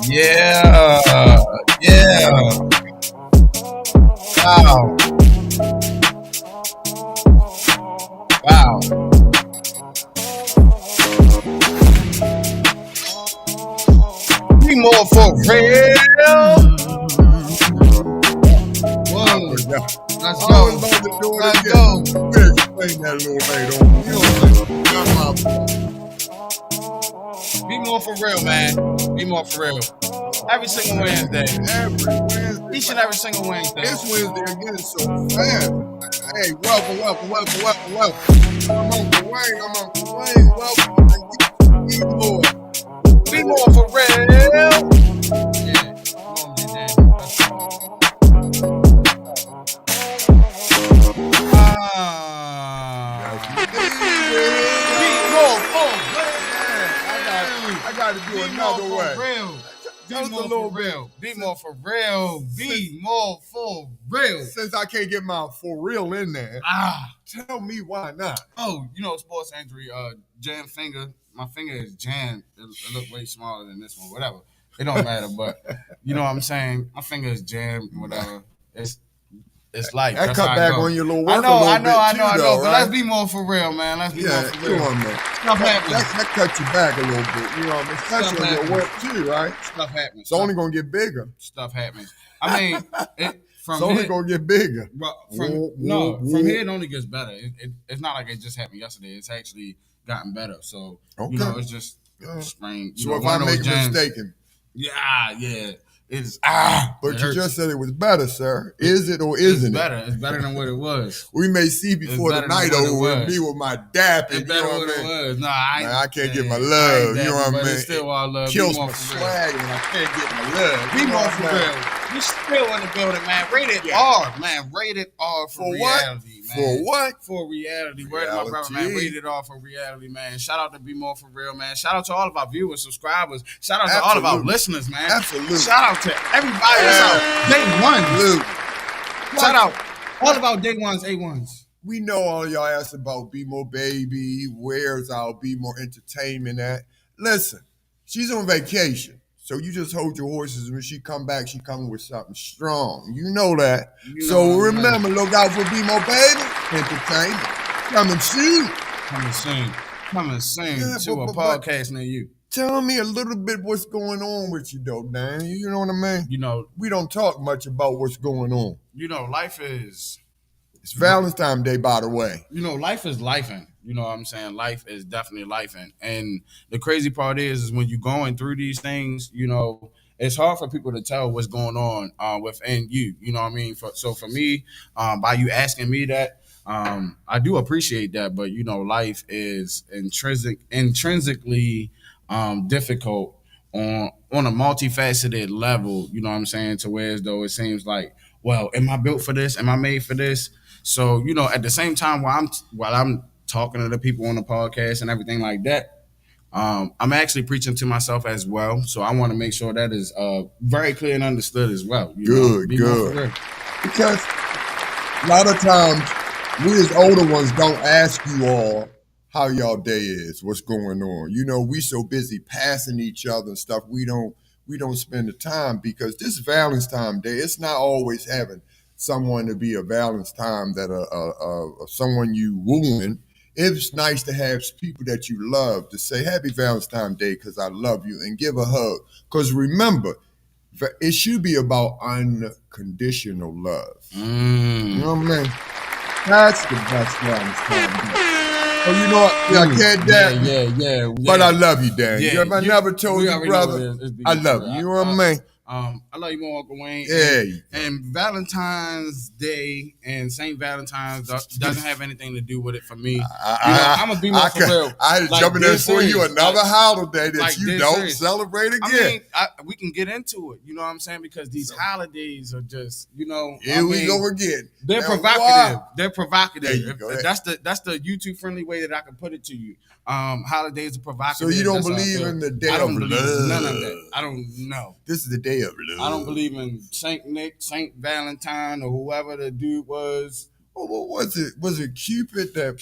Yeah. Wow. BMore for real. Whoa. Let's go. Let's go. We'll explain that a little later on. You know what I'm saying? BMore for real, man. BMore for real. Every single Wednesday. Each and every single Wednesday. This Wednesday again is so fast. Hey, welcome. I'm Uncle Wayne. Welcome to BMore. BMore for real. Yeah. I got to do another way. BMore for real. Since I can't get my for real in there, tell me why not. Oh, sports injury, jam finger. My finger is jammed. It look way smaller than this one. Whatever. It don't matter, but you know what I'm saying? My finger is jammed, whatever. It's life. That cut back on your little work I know. Right? But let's be more for real, man. Let's be more for real. Come on, man. That cut you back a little bit. You know what I mean? Especially on your work too, right? Stuff happens. It's only gonna get bigger. Stuff happens. I mean, it's only gonna get bigger. From here it only gets better. It's not like it just happened yesterday. It's actually gotten better. So it's just strange. So if I make a mistake, yeah. It's But you just said it was better, sir. Is it or isn't it? It's better than what it was. We may see before the night over and be with my dap. It's better than what it was. Nah, I can't get my love. You know what I mean? It's still all love. Kills my swag and I can't get my love. BMore for real. We still in the building, man. Rated R, man. Rated R for reality, man. For what? For reality. Where's my brother, man? Rated R for reality, man. Shout out to BMore for real, man. Shout out to all of our viewers, subscribers. Shout out to all of our listeners, man. Absolutely. Shout out to everybody that's out. Day one. Shout out all of our day ones, A1s. We know all y'all asked about BMore baby. Where's our BMore entertainment at? Listen, she's on vacation. So you just hold your horses. When she come back, she coming with something strong. You know that. So remember, look out for BMore baby entertainment. Coming soon to a podcast near you. Tell me a little bit what's going on with you, though, Dan. You know what I mean? We don't talk much about what's going on. Life is... It's Valentine's Day, by the way. Life is lifing. You know what I'm saying? Life is definitely lifing. And the crazy part is when you're going through these things, it's hard for people to tell what's going on within you. You know what I mean? So for me, by you asking me that, I do appreciate that. But, life is intrinsically difficult on a multifaceted level, you know what I'm saying, to where as though it seems like, well, am I built for this? Am I made for this? So, at the same time while I'm talking to the people on the podcast and everything like that, I'm actually preaching to myself as well. So I want to make sure that is very clear and understood as well. Good. Because a lot of times we as older ones don't ask you all how y'all day is, what's going on. We so busy passing each other and stuff, we don't spend the time, because this Valentine's Day, it's not always having someone to be a Valentine that someone you wooing. It's nice to have people that you love to say happy Valentine's Day because I love you, and give a hug. Because remember, it should be about unconditional love. You know what I mean? That's the best Valentine's Day. Oh, you know what? I can't, Dan. Yeah. But I love you, Dan. I never told you, brother, I love you. You know what I mean? I love you more, Uncle Wayne. Yeah. And Valentine's Day and St. Valentine's doesn't have anything to do with it for me. I'm gonna be more for real. I had to jump in there for you another holiday that you don't celebrate again. I mean, we can get into it. You know what I'm saying? Because these holidays are just, Here we go again. They're provocative. They're provocative. That's the YouTube friendly way that I can put it to you. Holidays are provocative. So you don't believe in the day of love? None of that. I don't know. This is the day of love. I don't believe in Saint Nick, Saint Valentine, or whoever the dude was. What was it? Was it Cupid that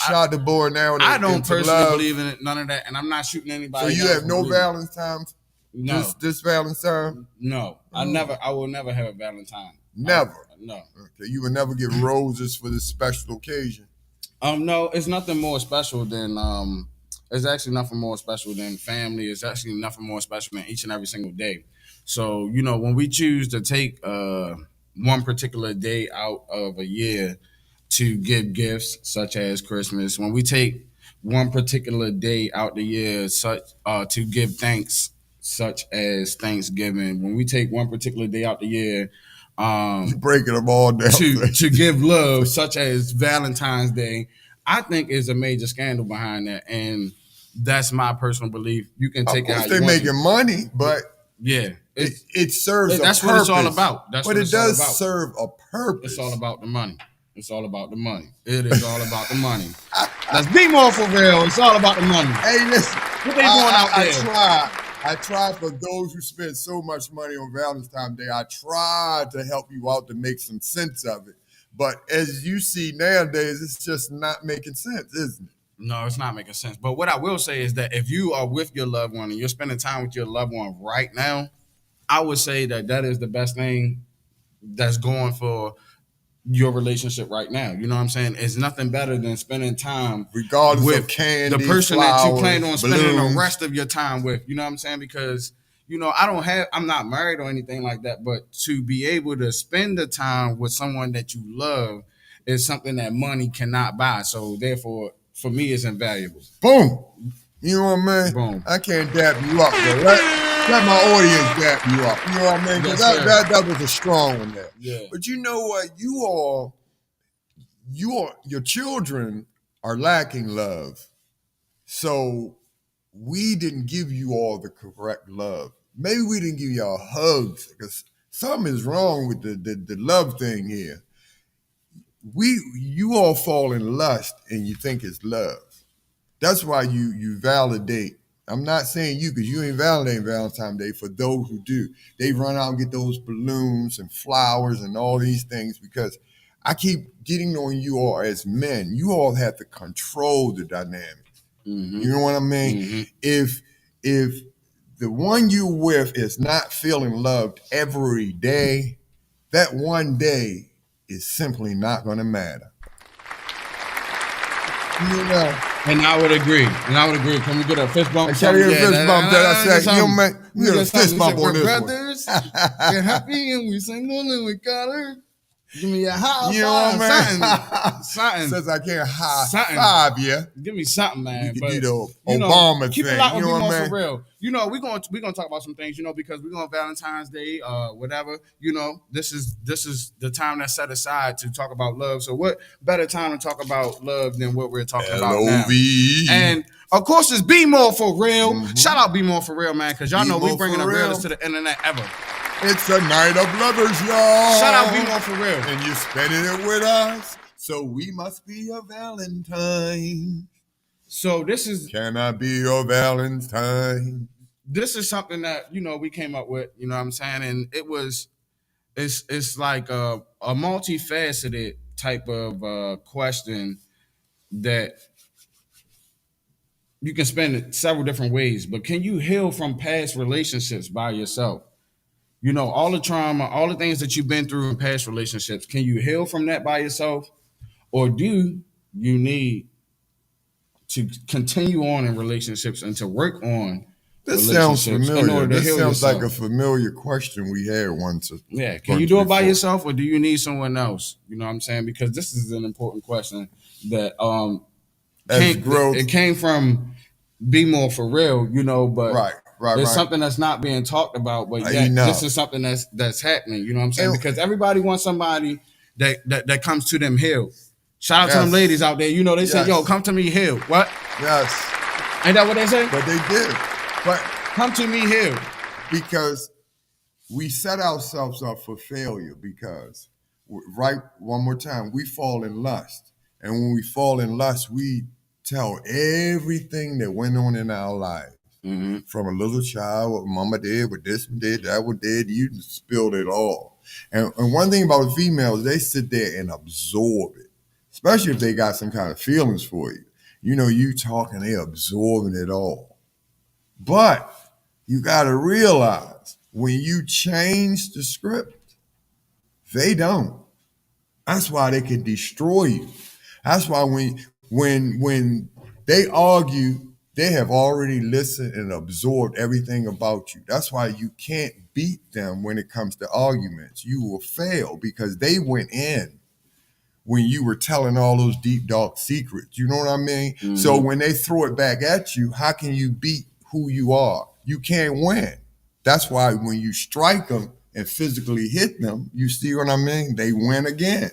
shot the boy now? I don't personally believe in it. None of that, and I'm not shooting anybody. So you have no Valentine's? No. This Valentine? No. I will never have a Valentine. Never? No. Okay, you will never get roses for this special occasion? No, it's nothing more special than it's actually nothing more special than family. It's actually nothing more special than each and every single day. So, when we choose to take one particular day out of a year to give gifts, such as Christmas, when we take one particular day out the year to give thanks, such as Thanksgiving, when we take one particular day out the year you're breaking them all down to give love, such as Valentine's Day, I think is a major scandal behind that, and that's my personal belief. You can take it how you want. They're making money, but yeah, it serves. That's what it's all about. But it does serve a purpose. It's all about the money. It's all about the money. It is all about the money. Let's be more for real. It's all about the money. Hey, listen, what they doing out there? I tried for those who spend so much money on Valentine's Day. I tried to help you out to make some sense of it. But as you see nowadays, it's just not making sense, isn't it? No, it's not making sense. But what I will say is that if you are with your loved one and you're spending time with your loved one right now, I would say that is the best thing that's going for your relationship right now. You know what I'm saying? It's nothing better than spending time regardless with of candy, the person flowers, that you plan on spending balloons. the rest of your time with. You know what I'm saying? Because I'm not married or anything like that, but to be able to spend the time with someone that you love is something that money cannot buy. So therefore, for me, it's invaluable. Boom. You know what I mean? Boom. I can't dap you up, though. Let my audience dap you up. You know what I mean? Because that was a strong one there. Yeah. But you know what? Your children are lacking love. So we didn't give you all the correct love. Maybe we didn't give y'all hugs because something is wrong with the love thing here. You all fall in lust and you think it's love. That's why you validate. I'm not saying you because you ain't validating Valentine's Day. For those who do, they run out and get those balloons and flowers and all these things because I keep getting on you all as men. You all have to control the dynamics. Mm-hmm. You know what I mean? Mm-hmm. If the one you with is not feeling loved every day, that one day is simply not going to matter. You know. And I would agree. Can we get a fist bump? Can we get a fist bump? I said, we get a fist bump on this brothers, we're happy and we single and we got her. Give me a high you five. Know what, man? Something. Says I can't high five you. Give me something, man. You can do the Obama thing. Keep it locked with BMore4Real. For real. We're gonna talk about some things, because we're going Valentine's Day, whatever. This is the time that's set aside to talk about love. So what better time to talk about love than what we're talking about now? And of course, it's BMore4Real. Mm-hmm. Shout out BMore4Real, man, because y'all know we bringing the realest to the internet ever. It's a night of lovers, y'all. Shout out BMore4Real. And you're spending it with us, so we must be your Valentine. So this is... Can I be your Valentine? This is something that, we came up with, you know what I'm saying? And it's like a multifaceted type of question that you can spend it several different ways. But can you heal from past relationships by yourself? All the trauma, all the things that you've been through in past relationships, can you heal from that by yourself? Or do you need to continue on in relationships and to work on this sounds familiar. This sounds like a familiar question we had once. Yeah. Can you do it by yourself or do you need someone else? You know what I'm saying? Because this is an important question that it came from BMore4Real, but right. right, It's right. something that's not being talked about, but yet this Enough. is something that's happening. You know what I'm saying? And Because everybody wants somebody that comes to them healed. Shout out to them ladies yes, out there. You know, they say, "Yo, yes, come to me healed." What? yes. Ain't that what they say? But they did. But Come to me healed. because we set ourselves up for failure because, right, one more time, we fall in lust. And when we fall in lust, we tell everything that went on in our life. Mm-hmm. From a little child, what mama did, what this one did, that one did, you spilled it all. And one thing about females, they sit there and absorb it, especially if they got some kind of feelings for you. You know, you talking, they absorbing it all. But you got to realize when you change the script, they don't. That's why they can destroy you. That's why when they argue, they have already listened and absorbed everything about you. That's why you can't beat them when it comes to arguments. You will fail because they went in when you were telling all those deep dark secrets. You know what I mean? Mm-hmm. So when they throw it back at you, how can you beat who you are? You can't win. That's why when you strike them and physically hit them, you see what I mean? They win again.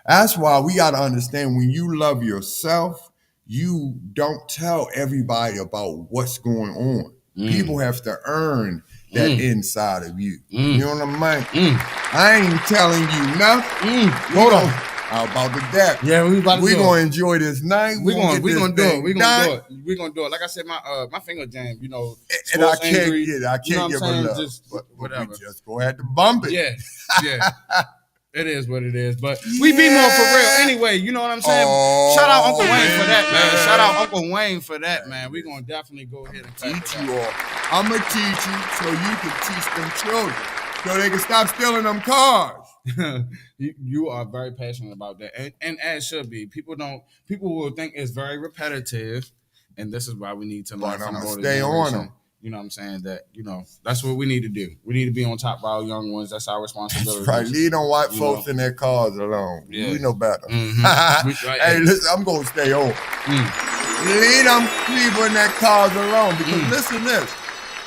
That's why we got to understand when you love yourself, you don't tell everybody about what's going on. People have to earn that inside of you. You know what I mean? I ain't telling you nothing. Hold on. How about the depth? Yeah, we about to We do gonna it. enjoy this night. We gonna do it. We gonna do it. it. We gonna do it. Like I said, my finger jam. You know, And I sports can't injury. get it. I You know can't what I'm give a saying? love. Just But whatever. we just go ahead to bump it. Yeah, yeah. It is what it is. But we be more for real anyway. You know what I'm saying? Oh, Shout out Uncle Wayne for that, man. man. Shout out Uncle Wayne for that, man. We gonna definitely go ahead and Teach you all. I'm gonna teach you so you can teach them children so they can stop stealing them cars. You are very passionate about that, and as should be. People will think it's very repetitive, and this is why we need to learn But I'm from the gonna older stay on generation. them. You know what I'm saying? That, you know, that's what we need to do. We need to be on top of our young ones. That's our responsibility. That's right. Leave them white You folks know. in their cars alone. Yeah. We know better. Right, Hey, listen, I'm gonna stay on. Leave them people in their cars alone because listen this.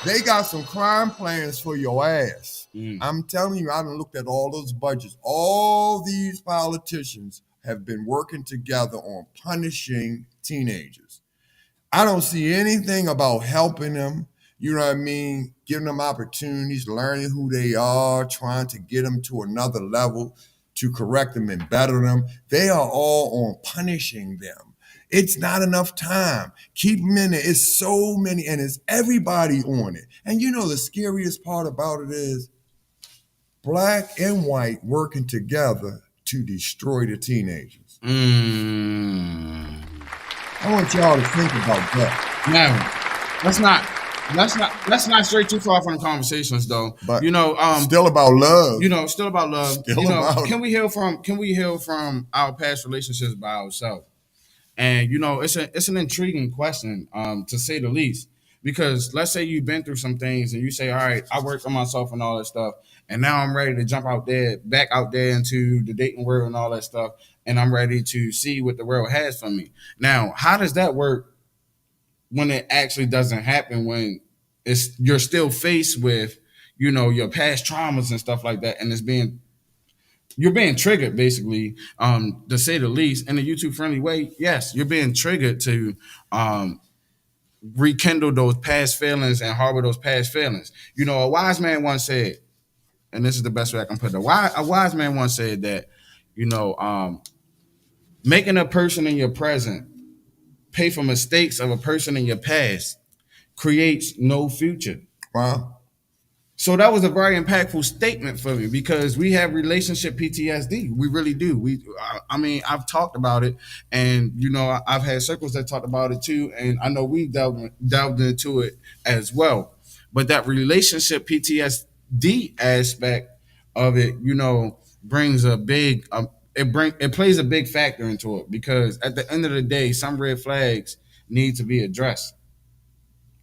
They got some crime plans for your ass. I'm telling you, I done looked at all those budgets. All these politicians have been working together on punishing teenagers. I don't see anything about helping them, you know what I mean, giving them opportunities, learning who they are, trying to get them to another level, to correct them and better them. They are all on punishing them. It's not enough time. Keep them in there. It's so many, and it's everybody on it. And you know the scariest part about it is black and white working together to destroy the teenagers. I want y'all to think about that. Now, let's not stray too far from the conversations though. But you know, still about love. you know, still about love. Still you know, about can we heal from our past relationships by ourselves? And you know, it's an intriguing question, to say the least. Because let's say you've been through some things and you say, all right, I worked on myself and all that stuff, and now I'm ready to jump back out there into the dating world and all that stuff, and I'm ready to see what the world has for me. Now, how does that work when it actually doesn't happen, when you're still faced with, you know, your past traumas and stuff like that, and you're being triggered basically, to say the least, in a YouTube friendly way. Yes, you're being triggered to rekindle those past feelings and harbor those past feelings. You know, a wise man once said, and this is the best way I can put it, a wise man once said that, you know, making a person in your present pay for mistakes of a person in your past creates no future. Wow. So that was a very impactful statement for me, because we have relationship PTSD. We really do. I mean, I've talked about it, and you know, I've had circles that talked about it too, and I know we've delved into it as well. But that relationship PTSD aspect of it, you know, brings a big it plays a big factor into it, because at the end of the day, some red flags need to be addressed.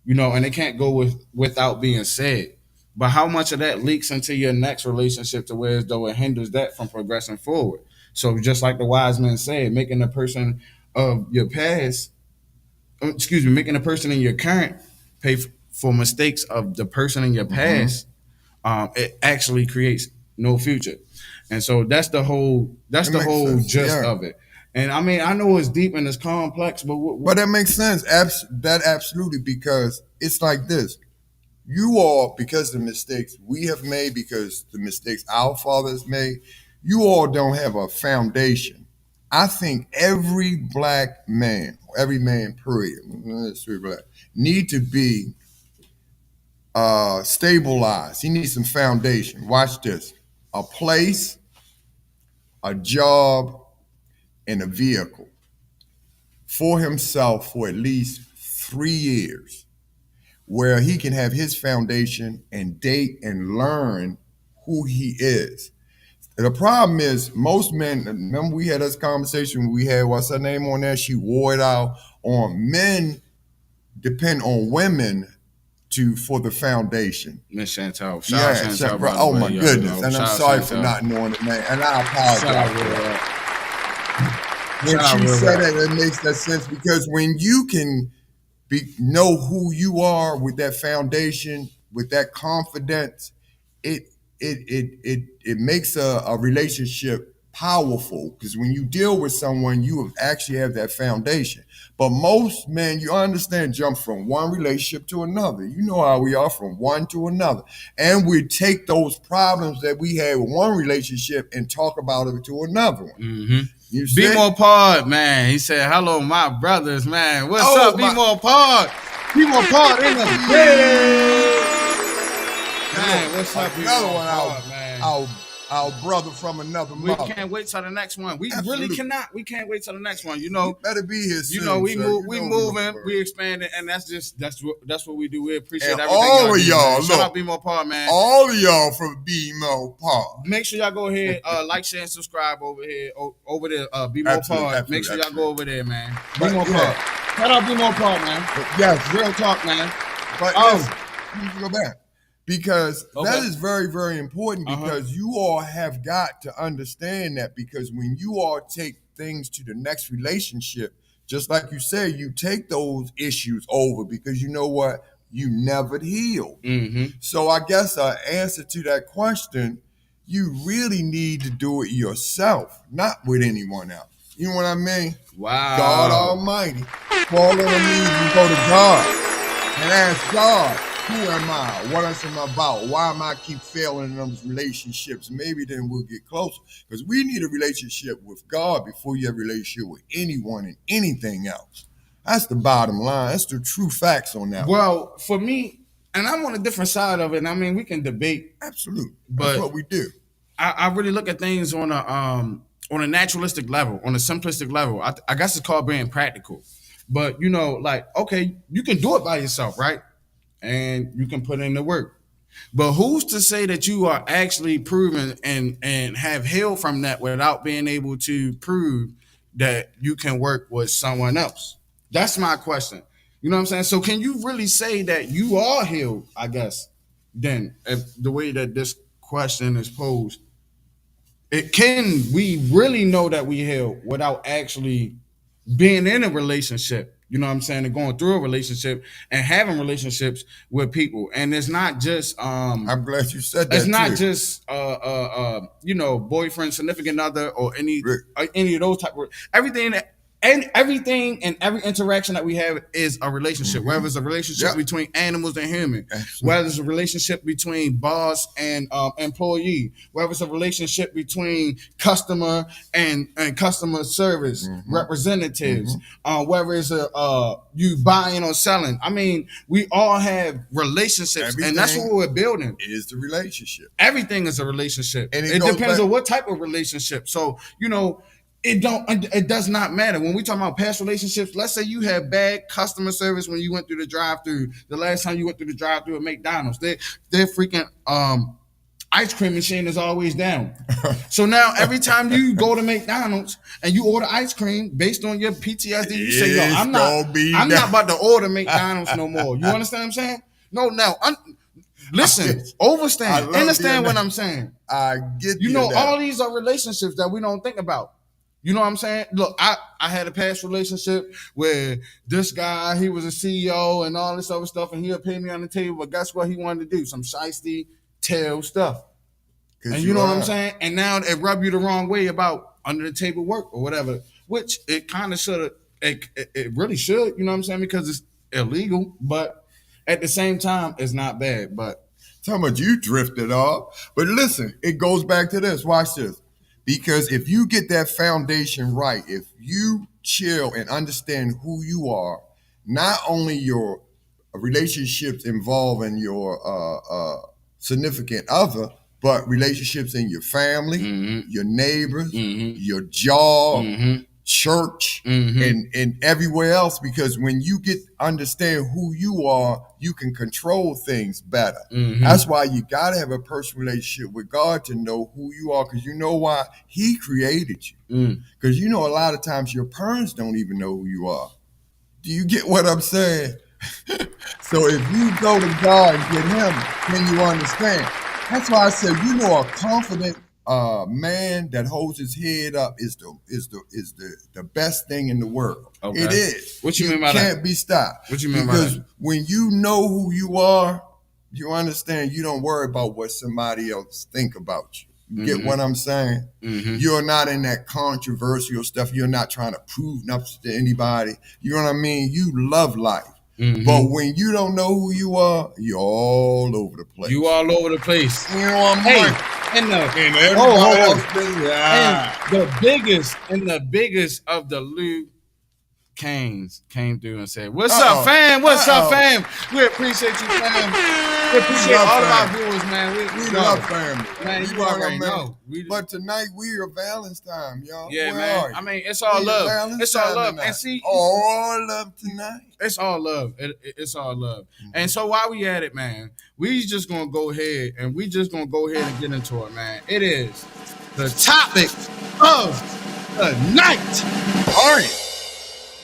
You know, and it can't go without being said. But how much of that leaks into your next relationship to where as though it hinders that from progressing forward? So just like the wise man said, making a person of your past, making a person in your current for mistakes of the person in your past, it actually creates no future. And so that's It the makes whole sense. gist Yeah. of it. And I mean, I know it's deep and it's complex, but But that makes sense. That absolutely, because it's like this. You all, because of the mistakes we have made, because the mistakes our fathers made, you all don't have a foundation. I think every black man, every man period, need to be stabilized. He needs some foundation. Watch this: a place, a job, and a vehicle for himself for at least 3 years, where he can have his foundation and date and learn who he is. The problem is most men, remember we had this conversation we had, what's her name on there? She wore it out on men depend on women to for the foundation. Miss Chantel, shout out Yeah, Chantel, bro. by the Oh way, my goodness. And I'm shout out sorry for Chantel. not knowing the name. And I Shout out apologize for Real that. Rap. When Shout out she Real said Rap. it, it makes that sense because when you can know who you are with that foundation, with that confidence, it it makes a relationship powerful because when you deal with someone, you actually have that foundation. But most men, you understand, jump from one relationship to another. You know how we are from one to another. And we take those problems that we had with one relationship and talk about it to another one. Mm-hmm. You see? BMore4Real, man. He said, "Hello, my brothers, man. What's up, my- BMore4Real? BMore4Real in the bed, man. What's up, Another one, BMore4Real, man? our brother from another We mother. can't wait till the next one. We Absolutely. really cannot. We can't wait till the next one. You You know, better be here soon. you know, we sir. move, You we know moving, look we expanding, and that's what we do. We appreciate And everything all y'all of do, y'all, man. Shout out look. BMore4Real, man. all of y'all from BMO Park. Make sure y'all go ahead, like, share, and subscribe over here, over there. Absolutely, BMore4Real. Make sure y'all absolutely. go over there, man. But, BMore4Real. yeah. Shout out BMore4Real, man. Yes, Real talk, man. but Oh. listen, you need to go back because that Okay. is very, very important because you all have got to understand that because when you all take things to the next relationship, just like you said, you take those issues over because you know what? You never healed. Mm-hmm. So I guess an answer to that question, you really need to do it yourself, not with anyone else. You know what I mean? Wow. God Almighty. Fall on your knees and go to God and ask God, who am I? What am I about? Why am I keep failing in those relationships? Maybe then we'll get closer. Because we need a relationship with God before you have a relationship with anyone and anything else. That's the bottom line. That's the true facts on that. Well, for me, and I'm on a different side of it. And I mean, we can debate. Absolutely. But that's what we do. I really look at things on a naturalistic level, on a simplistic level. I guess it's called being practical. But you know, like, okay, you can do it by yourself, right? And you can put in the work. But who's to say that you are actually proven and have healed from that without being able to prove that you can work with someone else? That's my question. You know what I'm saying? So can you really say that you are healed, I guess, then, if the way that this question is posed? Can we really know that we healed without actually being in a relationship, you know what I'm saying, and going through a relationship and having relationships with people? And it's not just I'm glad you said that. it's not too. just you know, boyfriend, significant other, or any of those type of everything that and everything and every interaction that we have is a relationship. Whether it's a relationship between animals and humans, whether it's a relationship between boss and employee, whether it's a relationship between customer and customer service representatives, whether it's you buying or selling. I mean, we all have relationships, and that's what we're building. Is the relationship. Everything is a relationship. And it depends on what type of relationship. So, you know, it does not matter. When we talk about past relationships, let's say you had bad customer service when you went through the drive-through. The last time you went through the drive-through at McDonald's, their freaking ice cream machine is always down. So now every time you go to McDonald's and you order ice cream based on your PTSD, you say, "Yo, I'm not about to order McDonald's no more." You understand what I'm saying? No, listen, understand what I'm saying. I get you know, all these are relationships that we don't think about. You know what I'm saying? Look, I had a past relationship where this guy, he was a CEO and all this other stuff, and he'll pay me on the table, but guess what he wanted to do? Some shiesty tail stuff. And you know what I'm saying? And now it rub you the wrong way about under the table work or whatever, which it kind of should have, it really should, you know what I'm saying? Because it's illegal, but at the same time, it's not bad. But talking about you drifted off. But listen, it goes back to this. Watch this. Because if you get that foundation right, if you chill and understand who you are, not only your relationships involving your significant other, but relationships in your family, your neighbors, your job, church, and everywhere else. Because when you get understand who you are, you can control things better. That's why you gotta have a personal relationship with God to know who you are, because you know why He created you. Because you know a lot of times your parents don't even know who you are. Do you get what I'm saying? So if you go to God and get Him, then you understand. That's why I said, you know, a confident man that holds his head up is the best thing in the world. Okay. It is. What you mean by that? Can't be stopped. What you mean by that? Because when you know who you are, you understand. You don't worry about what somebody else think about you. You get what I'm saying? You're not in that controversial stuff. You're not trying to prove nothing to anybody. You know what I mean? You love life. But when you don't know who you are, you're all over the place. You all over the place. You know what I'm saying? And the biggest of the Luke Canes came through and said, "What's up, fam? What's up, fam? We appreciate you, fam. We appreciate all of our viewers, man. We love family. Man, you already know. But tonight we are Valentine's, y'all. Yeah, where man. I mean, it's all love. It's all love. And see, all love tonight. It's all love. It's all love. And so while we at it, man, we just gonna go ahead and get into it, man. It is the topic of the night. All right.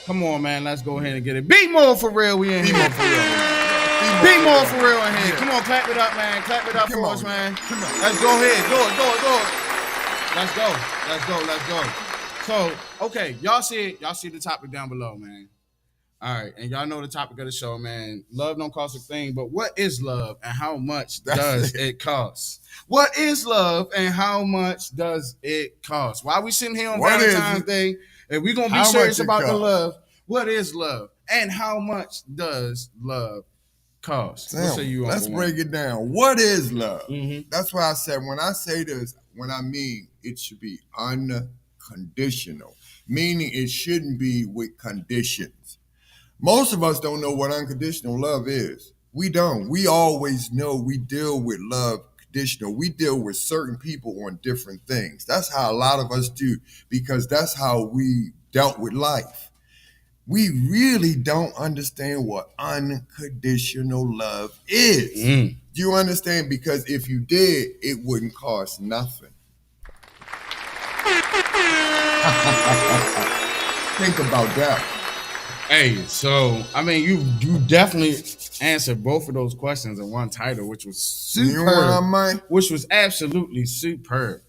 Come on, man. Let's go ahead and get it. BMore4Real. We in here. BMore4Real in here. Come on, clap it up, man. Clap it up for us, man. Come on. Let's go ahead. Do it. Let's go. So, okay, y'all see the topic down below, man. All right, and y'all know the topic of the show, man. Love don't cost a thing, but what is love and how much does it cost? What is love and how much does it cost? Why we sitting here on Valentine's Day? And we're going to be serious about the love. What is love? And how much does love cost? Let's break it down. What is love? That's why I said, when I say this, when I mean it should be unconditional, meaning it shouldn't be with conditions. Most of us don't know what unconditional love is. We don't. We always know we deal with love conditional. We deal with certain people on different things. That's how a lot of us do, because that's how we dealt with life. We really don't understand what unconditional love is. Do you understand? Because if you did, it wouldn't cost nothing. Think about that. Hey, so I mean, you definitely answered both of those questions in one title, which was superb. You know what I mean? Which was absolutely superb.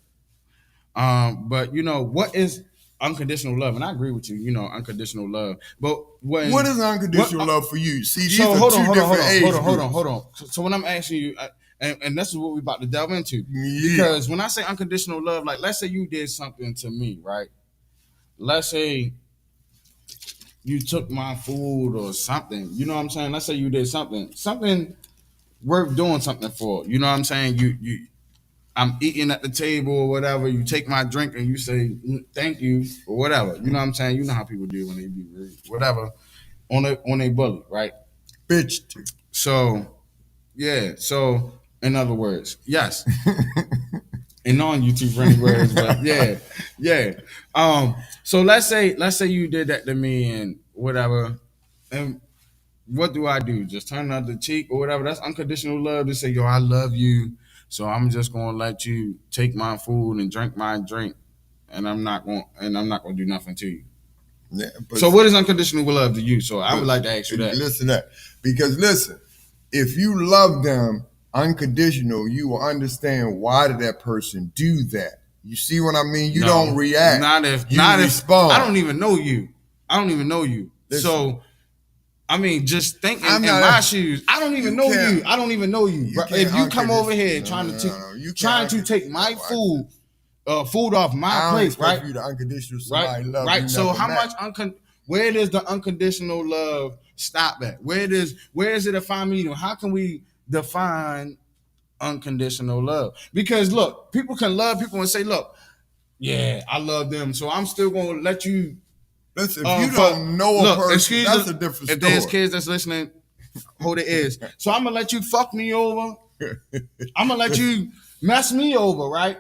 But you know, what is unconditional love? And I agree with you. You know, unconditional love. But what is unconditional love for you? See, these so are hold on. So when I'm asking you, and this is what we're about to delve into, because when I say unconditional love, like let's say you did something to me, right? Let's say you took my food or something, you know what I'm saying? Let's say you did something worth doing something for. You know what I'm saying? I'm eating at the table or whatever. You take my drink and you say thank you or whatever. You know what I'm saying? You know how people do when they be rude, whatever, on a bully, right? Bitch. So yeah. So in other words, yes. In non-YouTube friendly words, but yeah. So let's say you did that to me and whatever, and what do I do? Just turn another cheek or whatever? That's unconditional love to say, yo, I love you, so I'm just gonna let you take my food and drink my drink, and I'm not gonna do nothing to you. Yeah, so what is unconditional love to you? So I would like to ask you that. Listen to that, because listen, if you love them unconditional, you will understand why did that person do that. You see what I mean? You don't No, react. You not if respond. I don't even know you. I don't even know you. Listen, so I mean, just thinking I'm in not my shoes. I don't even know you. I don't even know you. You If you come over here no, trying no, to no, you trying to take my food off my I don't plate, expect right? for you to unconditional somebody love Right. you So never how met. much where does the unconditional love stop at? Where is it a fine medium? How can we define unconditional love? Because look, people can love people and say, look, yeah, I love them, so I'm still gonna let you. Listen, if you don't know a person, that's a different story. If there's kids that's listening, hold it is. So I'm gonna let you fuck me over. I'm gonna let you mess me over, right?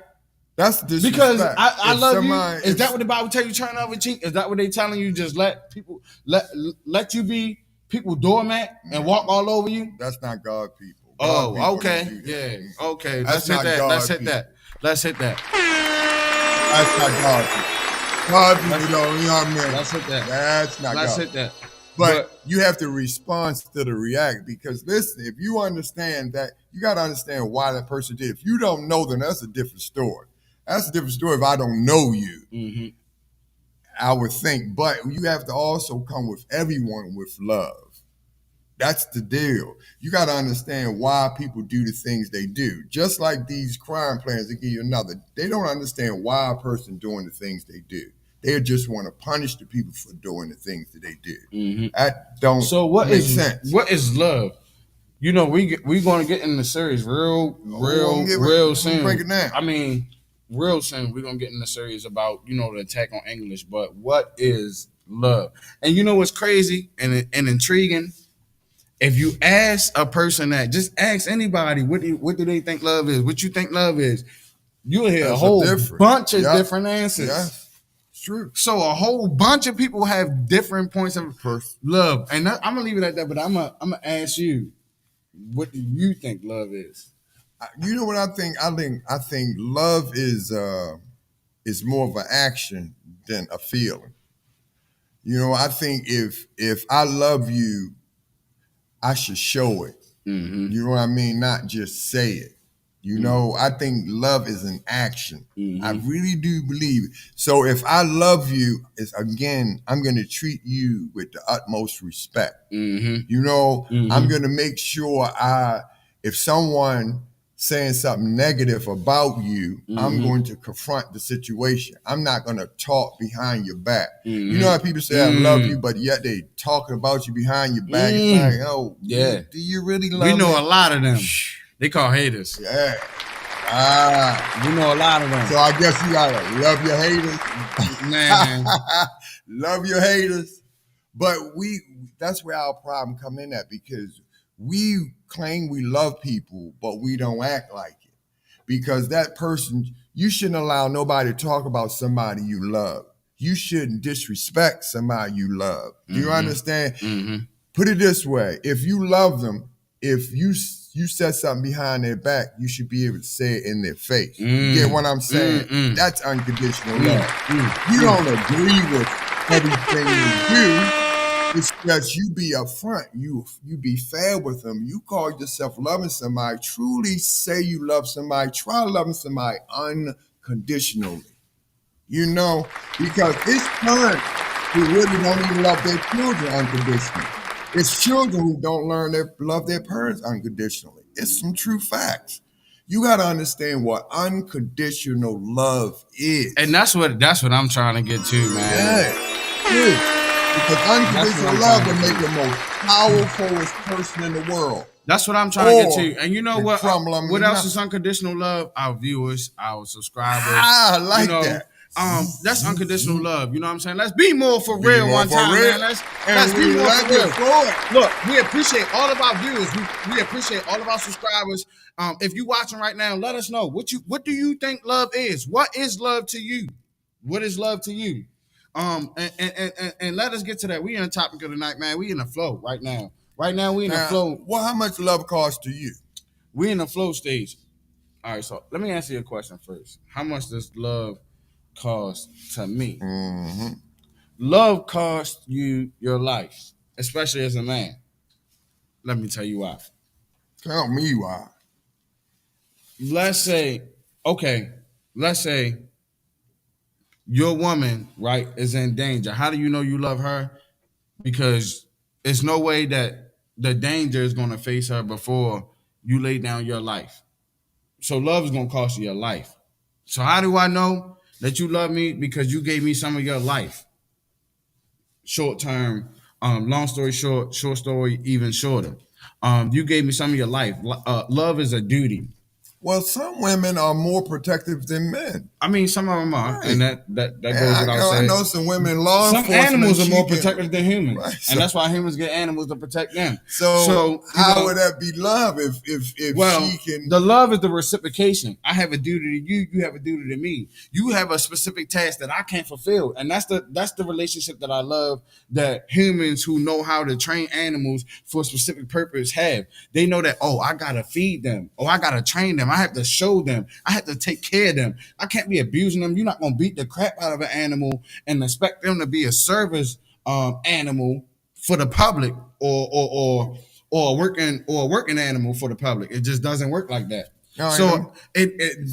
That's disrespect. Because I love you. Is that what the Bible tell you? Turn the other cheek. Is that what they telling you? Just let people let you be people doormat and walk all over you. That's not God people. God people okay, yeah, okay. That's Let's hit that. Let's hit that. Let's hit that. That's not God people. God people don't. You know what I mean? Let's hit that. That's not Let's God. hit that. But you have to respond instead of react, because listen, if you understand that, you got to understand why that person did. If you don't know them, that's a different story. That's a different story if I don't know you. Mm-hmm. I would think. But you have to also come with everyone with love. That's the deal. You got to understand why people do the things they do. Just like these crime plans, they give you another. They don't understand why a person doing the things they do. They just want to punish the people for doing the things that they do. Mm-hmm. That don't make sense. What is love? You know, we're going to get in the series real soon. Break it down. I mean, real soon we're going to get in the series about, you know, the attack on English. But what is love? And you know what's crazy and intriguing? If you ask a person that, just ask anybody, what do they think love is? What you think love is? You'll hear a whole bunch of different answers. Yeah, it's true. So a whole bunch of people have different points of love. And I'm going to leave it at that, but I'm going to ask you, what do you think love is? You know what I think? I think love is more of an action than a feeling. You know, I think if I love you, I should show it. Mm-hmm. You know what I mean? Not just say it. You know, I think love is an action. Mm-hmm. I really do believe it. So if I love you, I'm going to treat you with the utmost respect. Mm-hmm. You know, I'm going to make sure if someone saying something negative about you, I'm going to confront the situation. I'm not going to talk behind your back. You know how people say, I love you, but yet they talking about you behind your back. It's like, oh, yeah. Do you really love me? We know a lot of them. They call haters. Yeah. We know a lot of them. So I guess you gotta love your haters. Man. Love your haters. But that's where our problem come in at, because we claim we love people, but we don't act like it. Because that person, you shouldn't allow nobody to talk about somebody you love. You shouldn't disrespect somebody you love. Do you understand? Mm-hmm. Put it this way. If you love them, if you said something behind their back, you should be able to say it in their face. You get what I'm saying? That's unconditional love. You don't agree with everything you do. It's that you be upfront. You be fair with them. You call yourself loving somebody. Truly say you love somebody. Try loving somebody unconditionally. You know, because it's parents who really don't even love their children unconditionally. It's children who don't learn to love their parents unconditionally. It's some true facts. You got to understand what unconditional love is. And that's what I'm trying to get to, man. Yeah. Because unconditional love will make the most powerful person in the world. That's what I'm trying to get to. And you know what? What else is unconditional love? Our viewers, our subscribers. I like that. That's unconditional love. You know what I'm saying? Let's be more for real one time, man. Let's be more for real. Look, we appreciate all of our viewers. We appreciate all of our subscribers. If you're watching right now, let us know what do you think love is? What is love to you? What is love to you? And let us get to that. We in the topic of the night, man. We in the flow right now. Right now, we in the flow. Well, how much love costs to you? We in the flow stage. All right, so let me answer your question first. How much does love cost to me? Mm-hmm. Love costs you your life, especially as a man. Let me tell you why. Tell me why. Let's say your woman, right, is in danger. How do you know you love her? Because it's no way that the danger is going to face her before you lay down your life. So love is going to cost you your life. So how do I know that you love me? Because you gave me some of your life. Short term, long story short, short story even shorter. You gave me some of your life. Love is a duty. Well, some women are more protective than men. I mean, some of them are, Right. and that And goes without I saying. know some women law Some enforcement. animals are She more can, protected than humans, right. and that's why humans get animals to protect them. So how would that be love if Well, she can? the love is the reciprocation. I have a duty to you. You have a duty to me. You have a specific task that I can't fulfill, and that's the relationship that I love. That humans who know how to train animals for a specific purpose have. They know that, oh, I gotta feed them. Oh, I gotta train them. I have to show them. I have to take care of them. I can't be abusing them. You're not gonna beat the crap out of an animal and expect them to be a service animal for the public or a working animal for the public. It just doesn't work like that. So it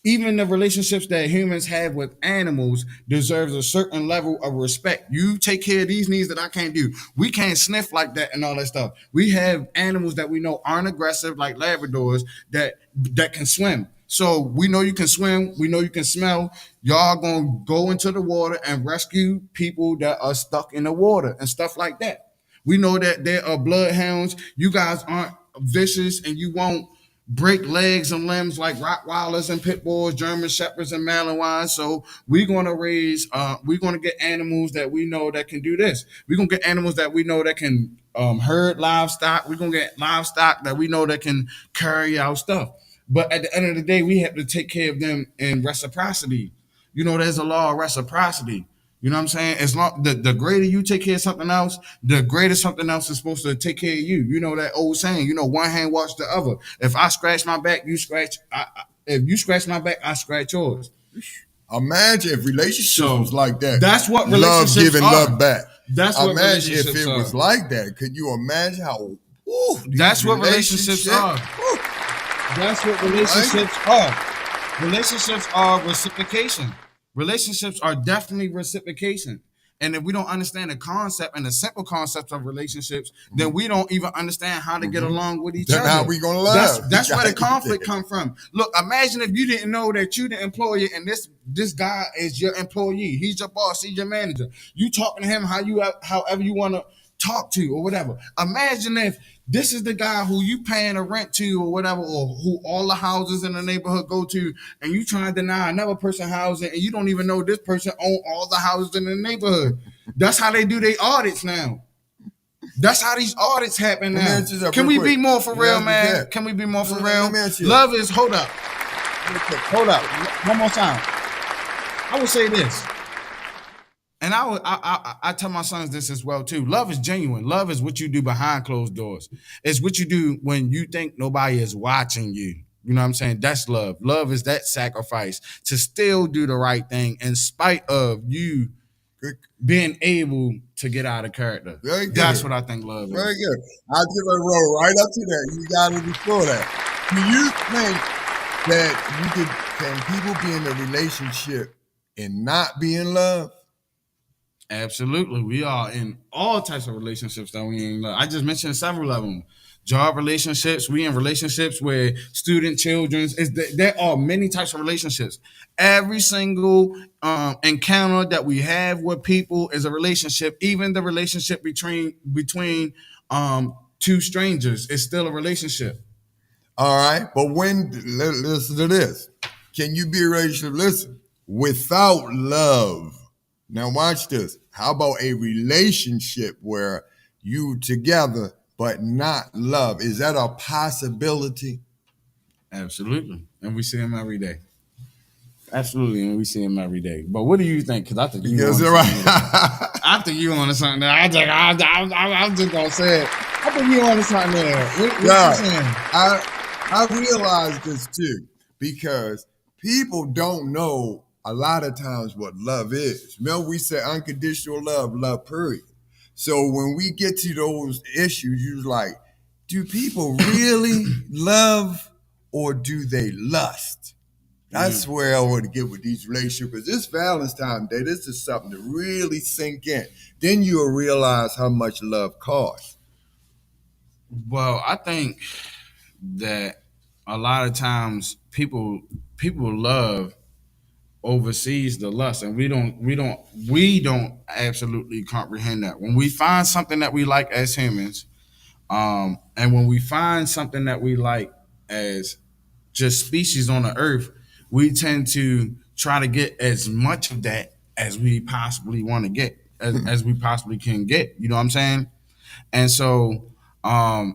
even the relationships that humans have with animals deserves a certain level of respect. You take care of these needs that I can't do. We can't sniff like that and all that stuff. We have animals that we know aren't aggressive, like Labradors, that can swim. So we know you can swim. We know you can smell. Y'all gonna go into the water and rescue people that are stuck in the water and stuff like that. We know that there are bloodhounds. You guys aren't vicious and you won't break legs and limbs like Rottweilers and Pit Bulls, German Shepherds and Malinois. So we're gonna we're gonna get animals that we know that can do this. We're gonna get animals that we know that can herd livestock. We're gonna get livestock that we know that can carry our stuff. But at the end of the day, we have to take care of them in reciprocity. There's a law of reciprocity. You know what I'm saying? As long the greater you take care of something else, the greater something else is supposed to take care of you. You know that old saying. One hand wash the other. If I scratch my back, you scratch. If you scratch my back, I scratch yours. Imagine if relationships was like that. That's what love relationships giving, are. love back. That's what Imagine if relationships it was are. like that. Could you imagine how? That's what relationships are. That's what relationships are. Relationships are reciprocation. Relationships are definitely reciprocation. And if we don't understand the concept and the simple concepts of relationships, then we don't even understand how to get along with each other. How we gonna love? That's where the conflict come from. Look, imagine if you didn't know that you the employer and this guy is your employee. He's your boss. He's your manager. You talking to him however you want to talk to or whatever. Imagine if this is the guy who you paying a rent to or whatever, or who all the houses in the neighborhood go to, and you trying to deny another person housing, and you don't even know this person own all the houses in the neighborhood. That's how they do their audits now. That's how these audits happen now. Can we be more for real, man? Can we be more for real? Love is, hold up. One more time. I would say this. And I tell my sons this as well too. Love is genuine. Love is what you do behind closed doors. It's what you do when you think nobody is watching you. You know what I'm saying? That's love. Love is that sacrifice to still do the right thing in spite of you being able to get out of character. Very good. That's what I think love is. Very good. I'll give a roll right up to that. You got it before that. Do you think that can people be in a relationship and not be in love? Absolutely. We are in all types of relationships that we in love. I just mentioned several of them. Job relationships. We in relationships where student children's. There are many types of relationships. Every single encounter that we have with people is a relationship. Even the relationship between two strangers is still a relationship. All right. But listen to this. Can you be a relationship? Listen, without love. Now watch this. How about a relationship where you together but not love? Is that a possibility? Absolutely. And we see them every day. Absolutely, and we see him every day. But what do you think? Because I think you on something. I think you on something there. I'm just gonna say it. I think you on something there. What you saying? I realize this too because people don't know a lot of times what love is. Remember, we say unconditional love, period. So when we get to those issues, you're like, do people really love or do they lust? That's where I want to get with these relationships. Because this Valentine's Day, this is something to really sink in. Then you'll realize how much love costs. Well, I think that a lot of times people love oversees the lust, and we don't absolutely comprehend that. When we find something that we like as humans, and when we find something that we like as just species on the earth, we tend to try to get as much of that as we possibly want to get, as we possibly can get. You know what I'm saying? And so, oh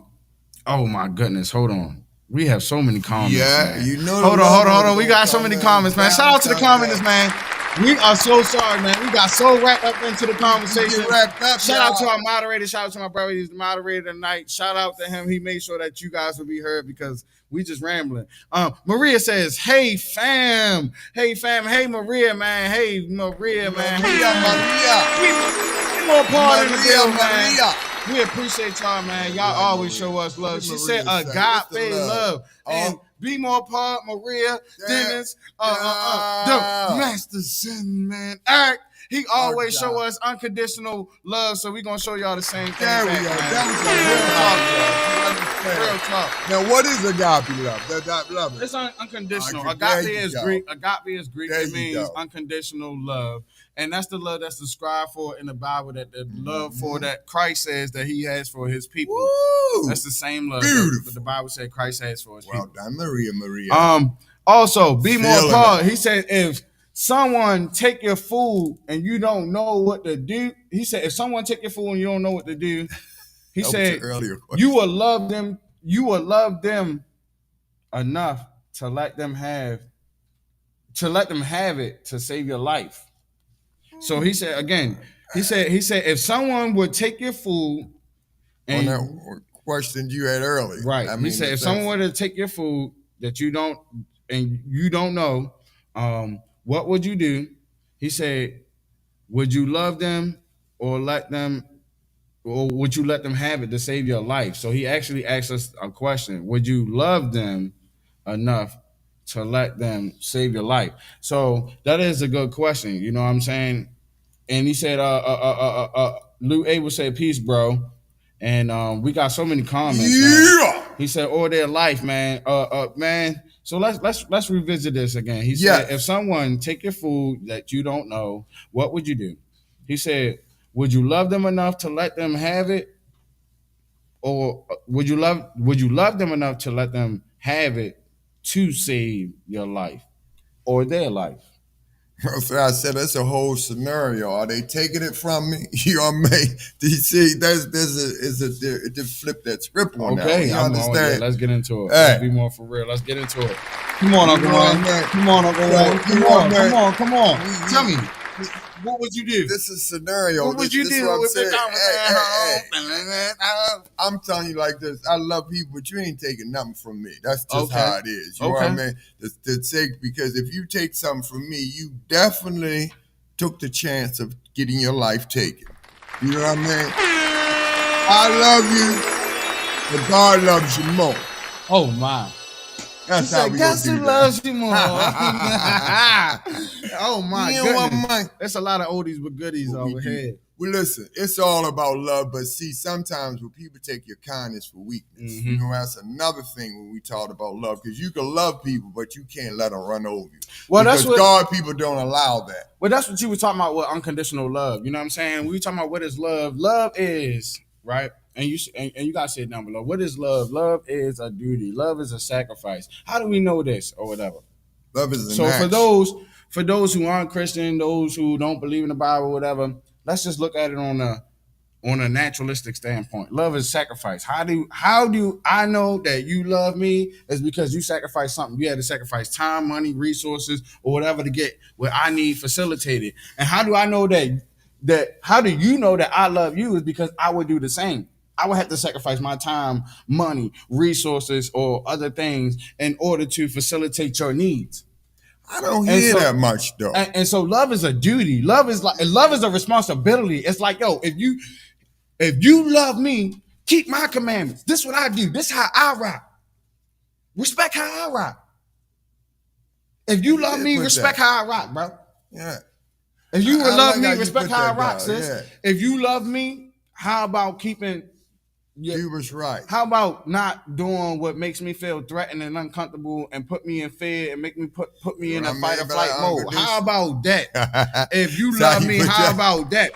my goodness, hold on. We have so many comments, Yeah, man. you know. Hold on. We got so many comments, man. Shout out to the commenters, man. We are so sorry, man. We got so wrapped up into the conversation. Shout out to our moderator. Shout out to my brother. He's the moderator tonight. Shout out to him. He made sure that you guys will be heard because we just rambling. Maria says, "Hey fam, hey Maria, man, hey Maria, man, hey Maria, more part of the deal, man." We appreciate y'all, man. Y'all always show us love. She said agape love. And BMore4Real, Maria, Dennis, the Masterson, man. Eric, he always show us unconditional love, so we gonna show y'all the same thing. There we go. That was real talk. Now, what is agape love? That love. It's unconditional. Agape is Greek. Agape is Greek. It means unconditional love. And that's the love that's described for in the Bible, that the love for that Christ says that he has for his people. Woo! That's the same love that the Bible said Christ has for his people. Well done, Maria. Also, BMore4Real, he said, if someone take your food and you don't know what to do, he said, if someone take your food and you don't know what to do, he said, you will love them enough to let them have it to save your life. So he said again, he said if someone would take your food and on that question you had earlier. Right. He said if someone were to take your food that you don't know, what would you do? He said, would you love them or would you let them have it to save your life? So he actually asked us a question. Would you love them enough to let them save your life? So that is a good question. You know what I'm saying? And he said, Lou Abel said, peace, bro. And we got so many comments. Yeah. Man. He said, or their life, man. Man. So let's revisit this again. He said, if someone take your food that you don't know, what would you do? He said, would you love them enough to let them have it? Or would you love them enough to let them have it to save your life or their life? So I said that's a whole scenario. Are they taking it from me? You know what I mean? Do you see? There's a flip that script on that. Okay, you understand? Yeah, let's get into it. Let's be more for real. Let's get into it. Come on, Uncle Ray. Come on, Uncle Ray. Come on. Tell me, what would you do? This is scenario. What would you do with the I'm telling you like this. I love people, but you ain't taking nothing from me. That's just how it is. You know what I mean? Because if you take something from me, you definitely took the chance of getting your life taken. You know what I mean? I love you, but God loves you more. Oh my. That's how we guess who loves you more? Oh my goodness. There's a lot of oldies but goodies over here. Well, listen, it's all about love, but see, sometimes when people take your kindness for weakness, you know, that's another thing when we talk about love, because you can love people, but you can't let them run over you. Well, because God people don't allow that. Well, that's what you were talking about with unconditional love. You know what I'm saying? We talking about what is love. Love is, right? And you guys say it down below. What is love? Love is a duty. Love is a sacrifice. How do we know this or whatever? Love is an act. For those who aren't Christian, those who don't believe in the Bible, whatever, let's just look at it on a naturalistic standpoint. Love is sacrifice. How do I know that you love me? Is because you sacrificed something. You had to sacrifice time, money, resources, or whatever to get what I need facilitated. And how do I know that how do you know that I love you? Is because I would do the same. I would have to sacrifice my time, money, resources, or other things in order to facilitate your needs. I don't hear that much though. And so love is a duty. Love is a responsibility. It's like, yo, if you love me, keep my commandments. This is what I do. This is how I rock. Respect how I rock. If you You love did me, put respect that. how I rock, bro. Yeah. If you would I love like me, how you respect put how I that rock, down. sis. Yeah. If you love me, how about keeping your, You was right. how about not doing what makes me feel threatened and uncomfortable and put me in fear and make me put See me what in a I fight or mean by flight that mode? How unconditional? about that? If you So love you me, put how that. about that?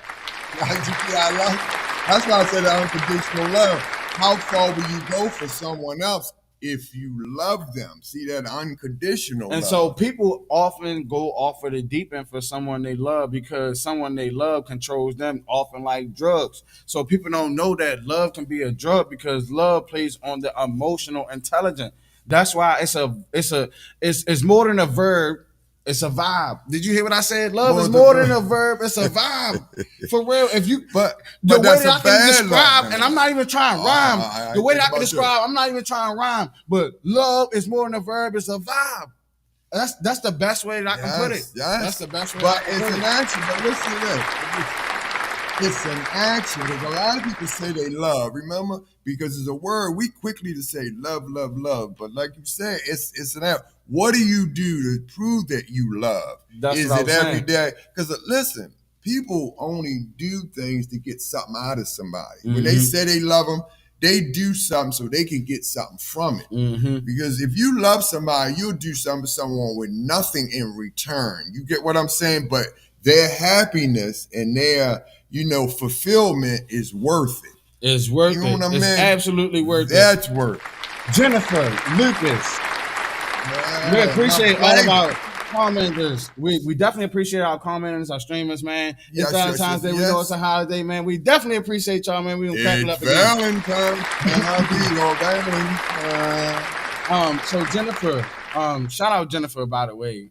That's why I said unconditional love. How far will you go for someone else if you love them? See that unconditional And so love. people often go off of the deep end for someone they love because someone they love controls them, often like drugs. So people don't know that love can be a drug because love plays on the emotional intelligence. That's why it's more than a verb. It's a vibe. Did you hear what I said? Love More is the more than ver- a verb. It's a vibe. For real. If you but the way that's that a I can bad love. describe, and I'm not even trying to rhyme. I The way think that I can about you. describe, I'm not even trying to rhyme. But love is more than a verb. It's a vibe. That's the best way that I can put it. Yes. That's the best way But I can it's put an it. action. But listen to this. It's an action. Because a lot of people say they love, remember? Because it's a word we quickly to say love, love, love. But like you said, it's an act. What do you do to prove that you love? That's what Is I it was every saying. day? Because listen, people only do things to get something out of somebody. When they Mm-hmm. say they love them, they do something so they can get something from it. Mm-hmm. Because if you love somebody, you'll do something to someone with nothing in return. You get what I'm saying? But their happiness and their, fulfillment is worth it. It's You worth know it. what I It's mean? absolutely worth it. That's worth it. Jennifer, Lucas, we Yeah, appreciate my all of baby. our commenters. We definitely appreciate our commenters, our streamers, man. It's Yes, Valentine's Day. We know it's a holiday, man. We definitely appreciate y'all, man. We gonna clap it It's up again. Valentine's. And I'll be your Valentine. So Jennifer, shout out Jennifer, by the way.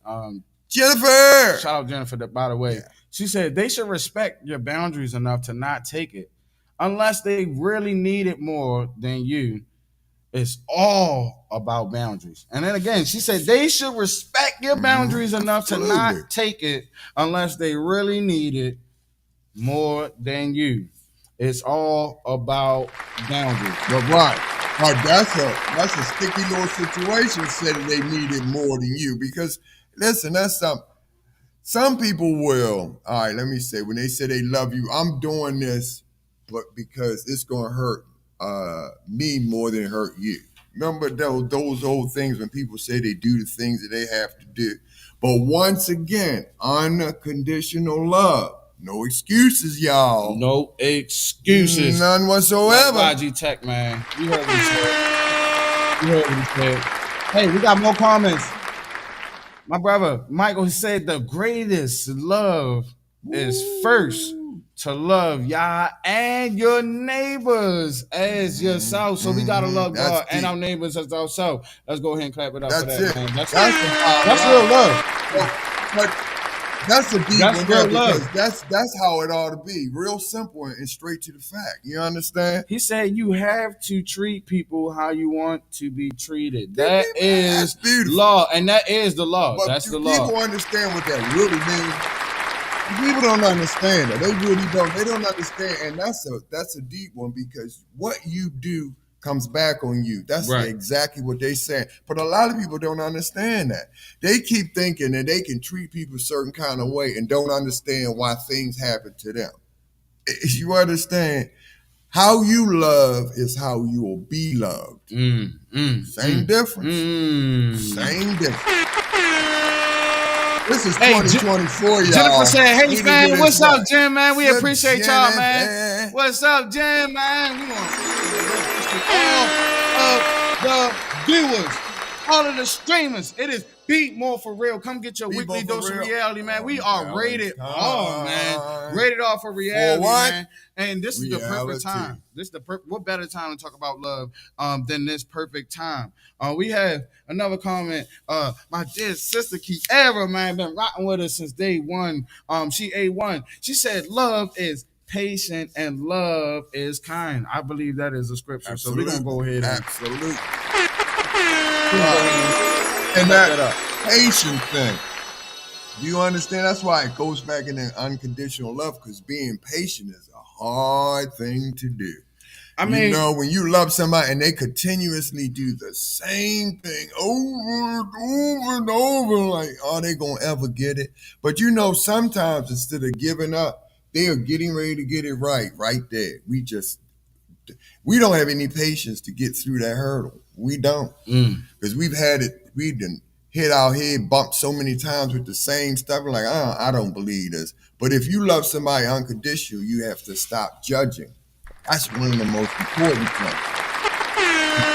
Jennifer. Shout out Jennifer, by the way. Yeah. She said they should respect your boundaries enough to not take it unless they really need it more than you. It's all about boundaries. And then again, she said they should respect your boundaries enough to not Absolutely. take it unless they really need it more than you. It's all about boundaries. But right. That's a sticky little situation. Said that they need it more than you because listen, that's something. Some people will. All right, let me say when they say they love you, I'm doing this, but because it's gonna hurt me more than hurt you. Remember those old things when people say they do the things that they have to do. But once again, unconditional love. No excuses, y'all. No excuses. None whatsoever. Like YG Tech, man. You heard what he said. You heard what he said. Hey, we got more comments. My brother Michael said the greatest love is first to love y'all and your neighbors as yourself. So we gotta love God and our neighbors as ourselves. Let's go ahead and clap it up for that, man. That's real love. But that's a deep That's one real there love. because that's how it ought to be. Real simple and straight to the fact. You understand? He said you have to treat people how you want to be treated. That is law, and that is the law. But That's the do law. people understand what that really means? People don't understand that. They really don't. They don't understand, and that's a deep one because what you do comes back on you. That's Right. exactly what they saying. But a lot of people don't understand that. They keep thinking that they can treat people a certain kind of way and don't understand why things happen to them. You understand? How you love is how you will be loved. Same difference. Same difference. This is 2024, y'all. Jennifer said, hey, We man, do this what's right. up, Jen, man? We What's appreciate y'all, man. What's up, Jen, man? We want all of the viewers, all of the streamers. It is BMore4Real. Come get your weekly dose of reality, man. We are rated R, man. Rated R for reality, man. And this is the perfect time. What better time to talk about love than this perfect time? We have another comment. My dear sister Kiara, man, been rocking with us since day one. She A1. She said, love is patient and love is kind. I believe that is a scripture. Absolutely. So we're gonna go ahead and absolutely. And that patient thing. Do you understand? That's why it goes back in that unconditional love, because being patient is a hard thing to do. I You mean, know, when you love somebody and they continuously do the same thing over and over and over, like, are they gonna ever get it? But you know, sometimes instead of giving up, they are getting ready to get it right there. We don't have any patience to get through that hurdle. We don't. Because we've had it, we've been hit our head, bumped so many times with the same stuff. We're like, I don't believe this. But if you love somebody unconditional, you have to stop judging. That's one of the most important things.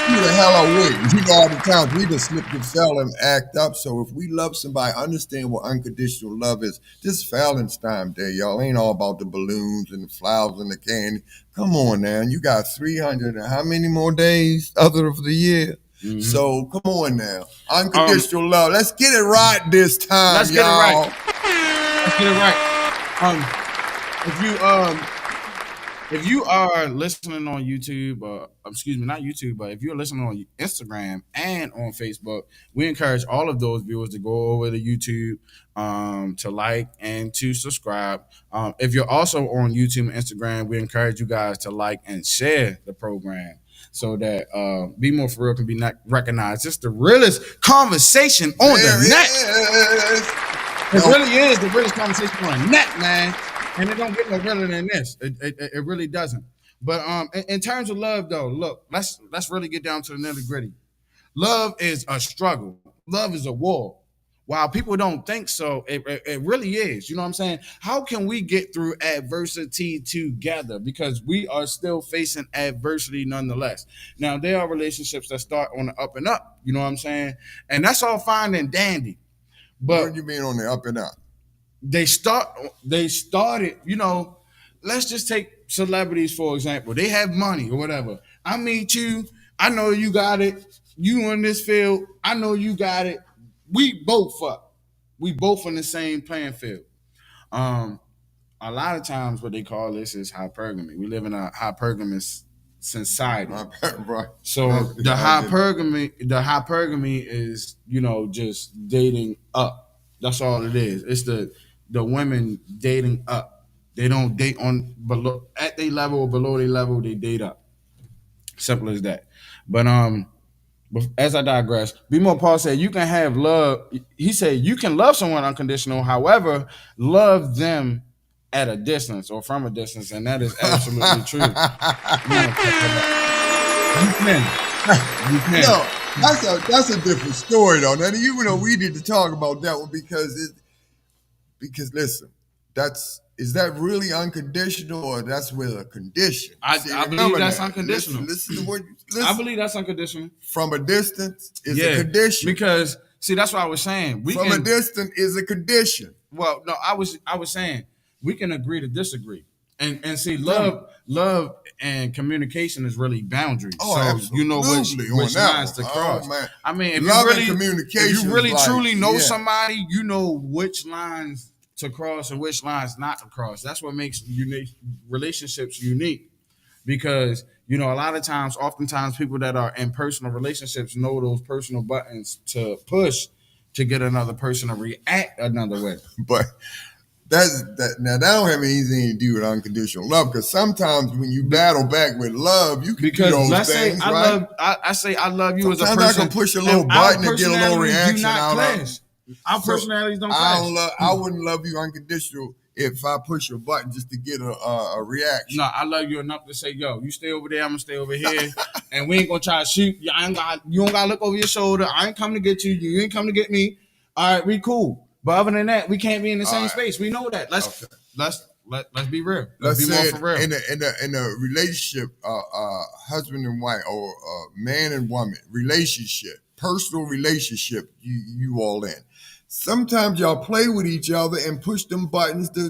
Who the hell are we? You know, all the times we just slip and fell and act up. So if we love somebody, understand what unconditional love is. This Valentine's Day, y'all, ain't all about the balloons and the flowers and the candy. Come on now. You got 300 and how many more days other of the year? So come on now. Unconditional love. Let's get it right this time, let's get it right. y'all. Let's get it right. If you are listening on YouTube, excuse me, not YouTube, but if you're listening on Instagram and on Facebook, we encourage all of those viewers to go over to YouTube, to like and to subscribe. If you're also on YouTube and Instagram, we encourage you guys to like and share the program so that BMore4Real can be recognized. It's the realest conversation on the net. It really is the realest conversation on the net, man. And it don't get no realer than this. It really doesn't. But in terms of love, though, look, let's really get down to the nitty gritty. Love is a struggle. Love is a war. While people don't think so, it really is. You know what I'm saying? How can we get through adversity together? Because we are still facing adversity nonetheless. Now, there are relationships that start on the up and up. You know what I'm saying? And that's all fine and dandy. But What do you mean on the up and up? they started, you know, let's just take celebrities for example. They have money or whatever. I meet you, I know you got it. You in this field, I know you got it. We both up. We both in the same playing field. Um, a lot of times what they call this is hypergamy. We live in a hypergamous society. Right. So the hypergamy is, you know, just dating up. That's all it is. It's the women dating up. They don't date on below at their level or below their level. They date up. Simple as that. But as I digress, BMore Paul said you can have love. He said you can love someone unconditional. However, love them at a distance or from a distance, and that is absolutely true. You can. No, that's a different story though. Now you know we need to talk about that one because listen, is that really unconditional or that's with a condition? I believe that's unconditional. Listen to what I believe that's unconditional. From a distance is a condition. Because see, that's what I was saying. A distance is a condition. Well, no, I was saying we can agree to disagree. And see, love and communication is really boundaries. Oh, so absolutely. you know which lines to cross. Man. I mean, if you really truly know somebody, you know which lines to cross and which lines not to cross. That's what makes relationships unique. Because, you know, a lot of times, oftentimes people that are in personal relationships know those personal buttons to push to get another person to react another way. But that don't have anything to do with unconditional love, because sometimes when you battle back with love, you can do those things, right? I say I love you sometimes as a person. I can push a little button and get a little reaction out of it. Our personalities don't clash. I wouldn't love you unconditional if I push a button just to get a reaction. No, I love you enough to say, yo, you stay over there, I'm gonna stay over here, and we ain't gonna try to shoot. You don't gotta look over your shoulder. I ain't coming to get you. You ain't coming to get me. All right, we cool. But other than that, we can't be in the same space. We know that. Let's be real. Let's be more for real. In a relationship, husband and wife or man and woman relationship, personal relationship, you all in. Sometimes y'all play with each other and push them buttons to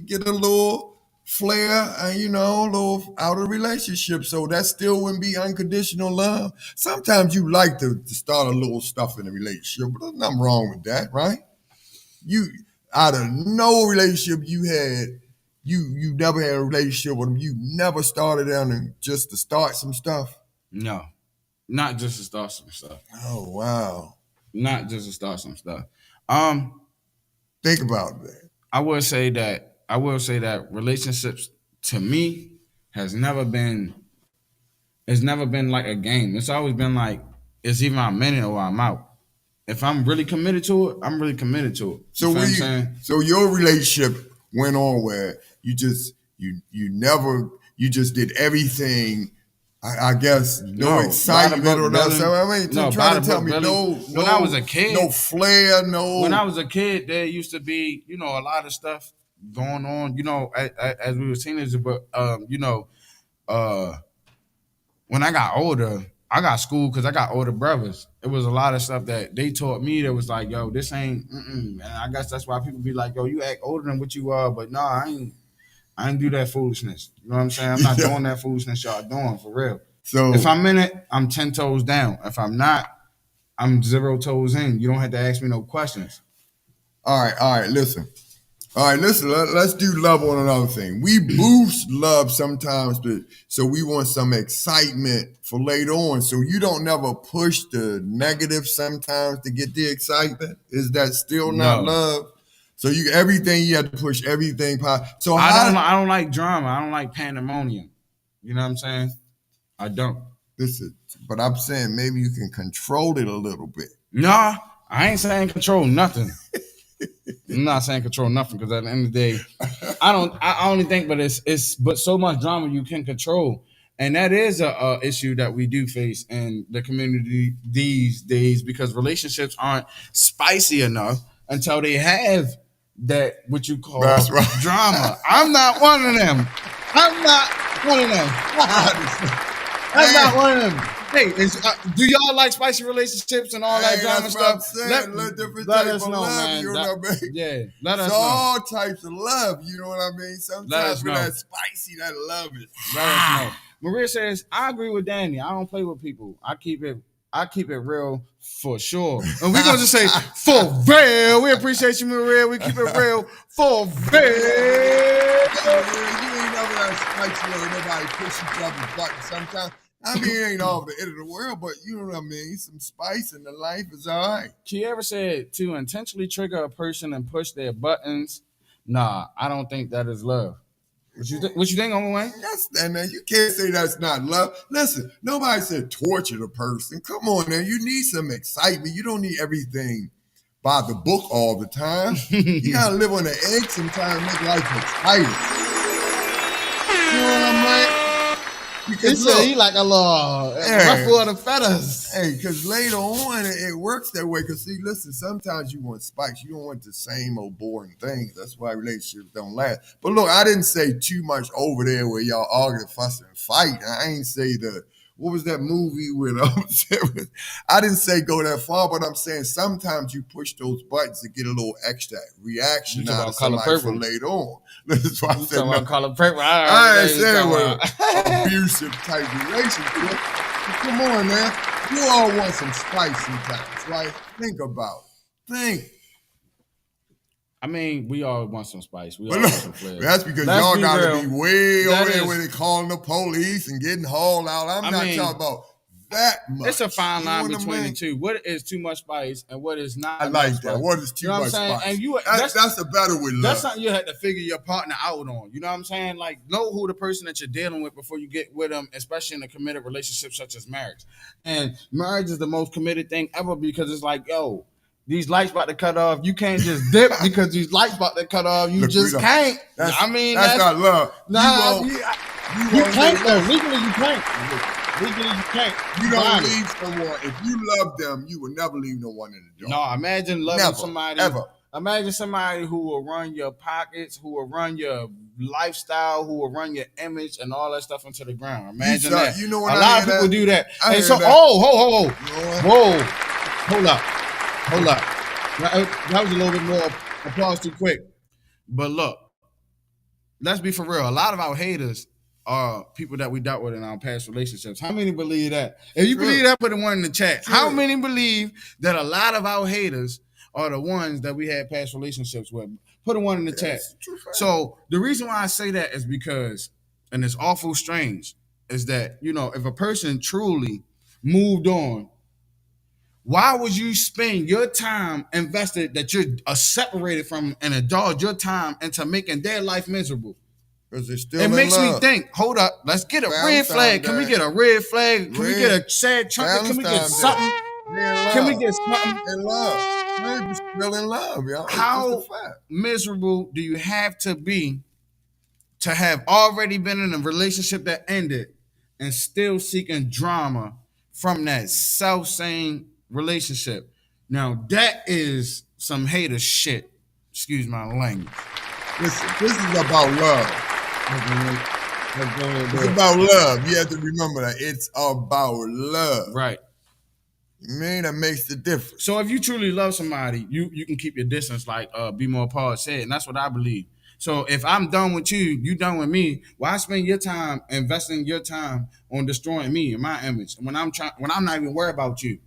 get a little flair, a little out of relationship. So that still wouldn't be unconditional love. Sometimes you like to start a little stuff in a relationship, but there's nothing wrong with that, right? You out of no relationship you had, you never had a relationship with them. You never started down and just to start some stuff. No, not just to start some stuff. Oh wow, not just to start some stuff. Think about that. I will say that relationships to me has never been It's never been like a game. It's always been like it's either I'm in it or I'm out. If I'm really committed to it, I'm really committed to it. You So feel what I'm saying? so your relationship went on where you never you just did everything. I guess no No, by the excitement book or nothing. Billy. So I mean, No, try by to the tell book me Billy. When I was a no kid, flair, when I no. was a kid, there used to be, a lot of stuff going on, as we were teenagers. But uh, when I got older, I got schooled because I got older brothers. It was a lot of stuff that they taught me that was like, yo, this ain't. And I guess that's why people be like, yo, you act older than what you are, but no, I ain't. I ain't do that foolishness. You know what I'm saying? I'm not Yeah. doing that foolishness y'all doing for real. If So I'm in it, I'm 10 toes down. If I'm not, I'm 0 toes in. You don't have to ask me no questions. all right. Listen. All right, listen, let's do love on another thing. We boost love sometimes, so we want some excitement for later on. So you don't never push the negative sometimes to get the excitement. Is that still not No. love? So everything you have to push everything. So I don't like drama. I don't like pandemonium. You know what I'm saying? I don't. listen, but I'm saying maybe you can control it a little bit. Nah, I ain't saying control nothing. I'm not saying control nothing because at the end of the day, I don't. I only think, but it's but so much drama you can control, and that is a issue that we do face in the community these days because relationships aren't spicy enough until they have that what you call That's right. drama. I'm not one of them. I'm not one of them. I'm not one of them. Hey, do y'all like spicy relationships and all that drama that's what I'm stuff? saying. Let us know, man. you know what I mean? Yeah, let us So know. all types of love, you know what I mean? Sometimes when know. that spicy, that love is. Let us know. Maria says, I agree with Danny. I don't play with people. I keep it real for sure. And we're gonna just say for real. We appreciate you, Maria. We keep it real for real. You ain't never that spicy where nobody push each other's button sometimes. I mean, it ain't all the end of the world, but you know what I mean? Some spice in the life is all right. Kiera said to intentionally trigger a person and push their buttons. Nah, I don't think that is love. What you think, Uncle Wayne? You can't say that's not love. Listen, nobody said torture the person. Come on now, you need some excitement. You don't need everything by the book all the time. You gotta live on the edge sometimes, make life exciting. You know what I'm like? Because look, he like a little ruffle of the feathers. Hey, because later on it works that way. Because see, listen, sometimes you want spice. You don't want the same old boring things. That's why relationships don't last. But look, I didn't say too much over there where y'all argue, fuss, and fight. I ain't say what was that movie with I didn't say go that far, but I'm saying sometimes you push those buttons to get a little extra reaction out of somebody for later on. That's why I said about color purple. I ain't saying with abusive type relationship. Come on, man. You all want some spice sometimes, right? Think about it. Think. I mean, we all want some spice. We all want some flavor. That's because y'all gotta be way over there when they calling the police and getting hauled out. I'm not talking about that much. It's a fine line between the two. What is too much spice and what is not? I like that. What is too much spice? And that's a better with love. That's something you have to figure your partner out on. You know what I'm saying? Like, know who the person that you're dealing with before you get with them, especially in a committed relationship such as marriage. And marriage is the most committed thing ever because it's like, yo, these lights about to cut off. You can't just dip because these lights about to cut off. You just can't. That's not love. Nah, you can't though. Legally, you can't. Legally, you can't. You don't leave someone. If you love them, you will never leave no one in the dark. No, imagine loving somebody. Ever. Imagine somebody who will run your pockets, who will run your lifestyle, who will run your image and all that stuff into the ground. Imagine that. You know what a lot of people do that. And so, whoa, hold up. That was a little bit more applause too quick. But look, let's be for real. A lot of our haters are people that we dealt with in our past relationships. How many believe that? If you believe that, put a one in the chat. How many believe that a lot of our haters are the ones that we had past relationships with? Put a one in the chat. So the reason why I say that is because, and it's awful strange, is that, if a person truly moved on, why would you spend your time invested that you're separated from and indulge your time into making their life miserable? Because they're It still in makes me love. think, hold up, let's get a red Valentine's flag. Can we Day. get a red flag? Can we get Red. a sad trumpet? Can we get Valentine's Day. something? They in Can we love. get something? In love. They're still in love, y'all. It's just a How fact. miserable do you have to be to have already been in a relationship that ended and still seeking drama from that self-same relationship? Now that is some hater shit. Excuse my language. Listen, this is about love. It's about love. You have to remember that. It's about love. Right. Man, that makes the difference. So if you truly love somebody, you can keep your distance, like BMore4Real said, and that's what I believe. So if I'm done with you, you done with me. Why spend your time investing your time on destroying me and my image when I'm not even worried about you?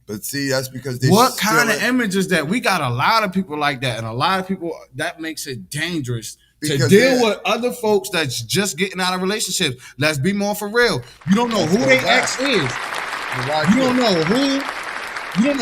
But see, that's because they what kind of image is that? We got a lot of people like that, and a lot of people that makes it dangerous to deal with other folks that's just getting out of relationships. Let's be more for real. You don't know who their ex is. You don't know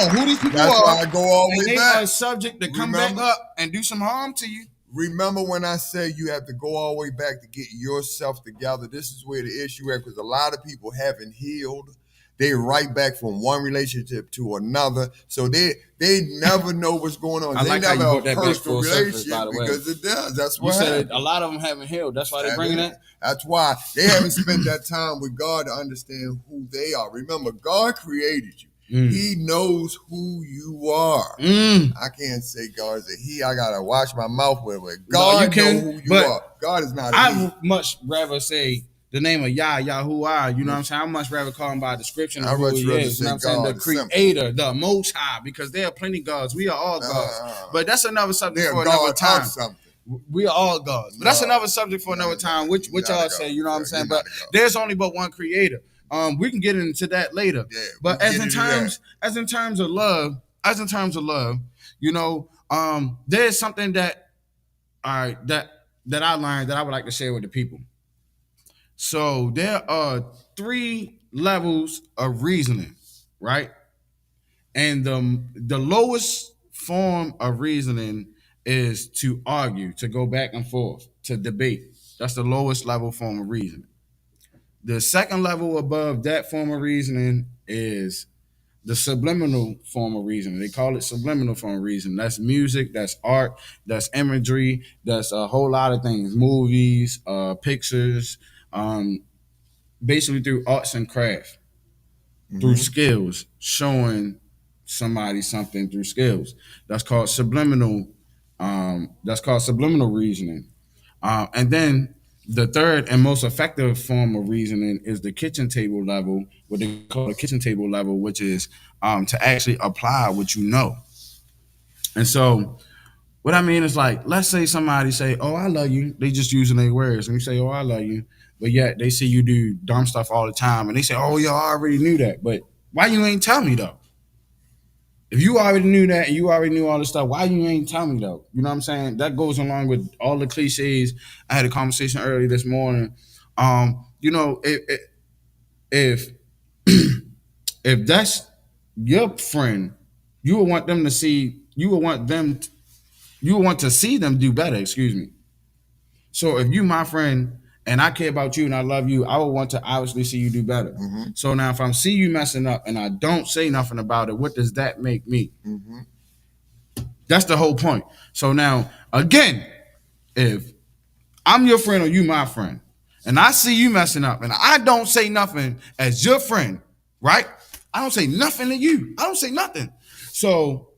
who these people are. That's why I go all the way back. They are subject to come back up and do some harm to you. Remember when I say you have to go all the way back to get yourself together? This is where the issue is, because a lot of people haven't healed. They right back from one relationship to another, so they never know what's going on. I like never how you put that back full relationship, by the way. Because it does. That's why you said a lot of them haven't healed. That's why they're bringing that. That's why they haven't spent that time with God to understand who they are. Remember, God created you. He knows who you are. I can't say God is a he. I gotta watch my mouth with it. God knows who you are. God is not a he. I would much rather say the name of Yahuwah, you know what I'm saying? I'd much rather call him by a description of who he is. You know what I'm saying? The creator, the most high, because there are plenty gods. We are all gods. But that's another subject for another time. We are all gods. But that's another subject for another time, which y'all say, you know what I'm saying? But there's only but one creator. We can get into that later. Yeah, but as in terms of love, you know, there's something that I learned that I would like to share with the people. So there are 3 levels of reasoning, right? And the lowest form of reasoning is to argue, to go back and forth, to debate. That's the lowest level form of reasoning. The second level above that form of reasoning is the subliminal form of reasoning. They call it subliminal form of reasoning. That's music, that's art, that's imagery, that's a whole lot of things. Movies, pictures, basically through arts and craft, through skills, showing somebody something through skills. That's called subliminal. That's called subliminal reasoning. And then the third and most effective form of reasoning is the kitchen table level, what they call the kitchen table level, which is to actually apply what you know. And so what I mean is, like, let's say somebody say, "Oh, I love you." They just using their words, and you say, "Oh, I love you," but yet they see you do dumb stuff all the time, and they say, "Oh, yo, I already knew that." But why you ain't tell me though? If you already knew that and you already knew all this stuff, why you ain't tell me though? You know what I'm saying? That goes along with all the cliches. I had a conversation early this morning. You know, if if that's your friend, you would want them to see. You would want them. You would want to see them do better. Excuse me. So if you my friend and I care about you and I love you, I would want to obviously see you do better. So now if I see you messing up and I don't say nothing about it, what does that make me? That's the whole point. So now, again, if I'm your friend or you my friend, and I see you messing up and I don't say nothing as your friend, right? I don't say nothing to you. I don't say nothing. So,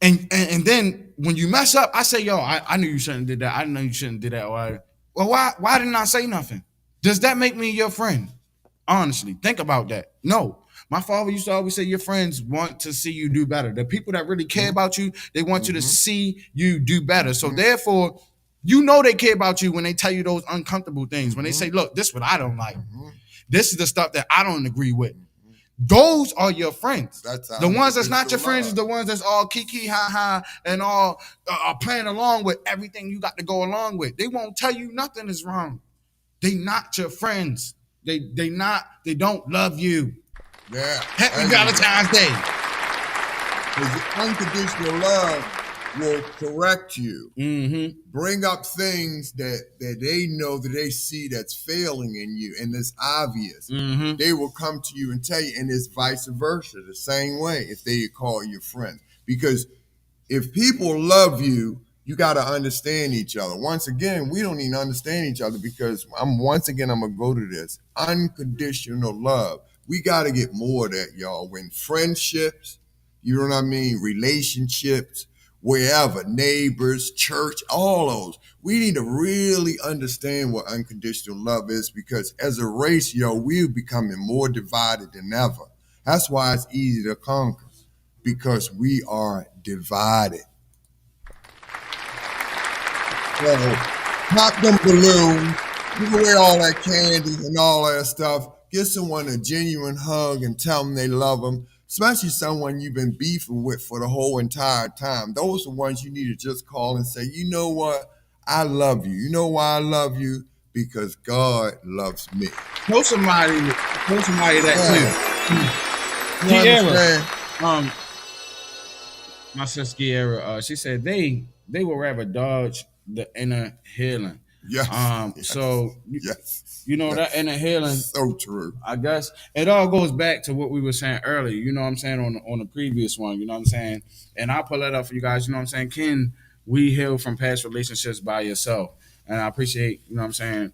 and then when you mess up, I say, yo, I knew you shouldn't did that. I know you shouldn't did that. Or, well, why didn't I say nothing? Does that make me your friend? Honestly, think about that. No. My father used to always say your friends want to see you do better. The people that really care about you, they want you to see you do better. So therefore, you know they care about you when they tell you those uncomfortable things. When they say, look, this is what I don't like. This is the stuff that I don't agree with. Those are your friends. The ones that's not your friends is the ones that's all kiki, ha ha, and all playing along with everything you got to go along with. They won't tell you nothing is wrong. They not your friends. They don't love you. Yeah. Happy Valentine's Day. Unconditional love will correct you, Mm-hmm. bring up things that they know that they see that's failing in you and it's obvious. Mm-hmm. They will come to you and tell you, and it's vice versa, the same way if they call you friend. Because if people love you, you got to understand each other. Once again, we don't even understand each other because I'm gonna go to this unconditional love. We got to get more of that, y'all. When friendships, you know what I mean, relationships, wherever, neighbors, church, all those, we need to really understand what unconditional love is because as a race, yo, we're becoming more divided than ever. That's why it's easy to conquer because we are divided. So pop them balloons, give away all that candy and all that stuff. Give someone a genuine hug and tell them they love them, especially someone you've been beefing with for the whole entire time. Those are the ones you need to just call and say, you know what? I love you. You know why I love you? Because God loves me. Know somebody that too. You Kiera, my sister Kiera, she said they would rather dodge the inner healing. Yes. So yes. you know that inner healing. So true. I guess it all goes back to what we were saying earlier. You know what I'm saying on the previous one. You know what I'm saying, and I'll pull that up for you guys. You know what I'm saying. Can we heal from past relationships by yourself? And I appreciate you know what I'm saying.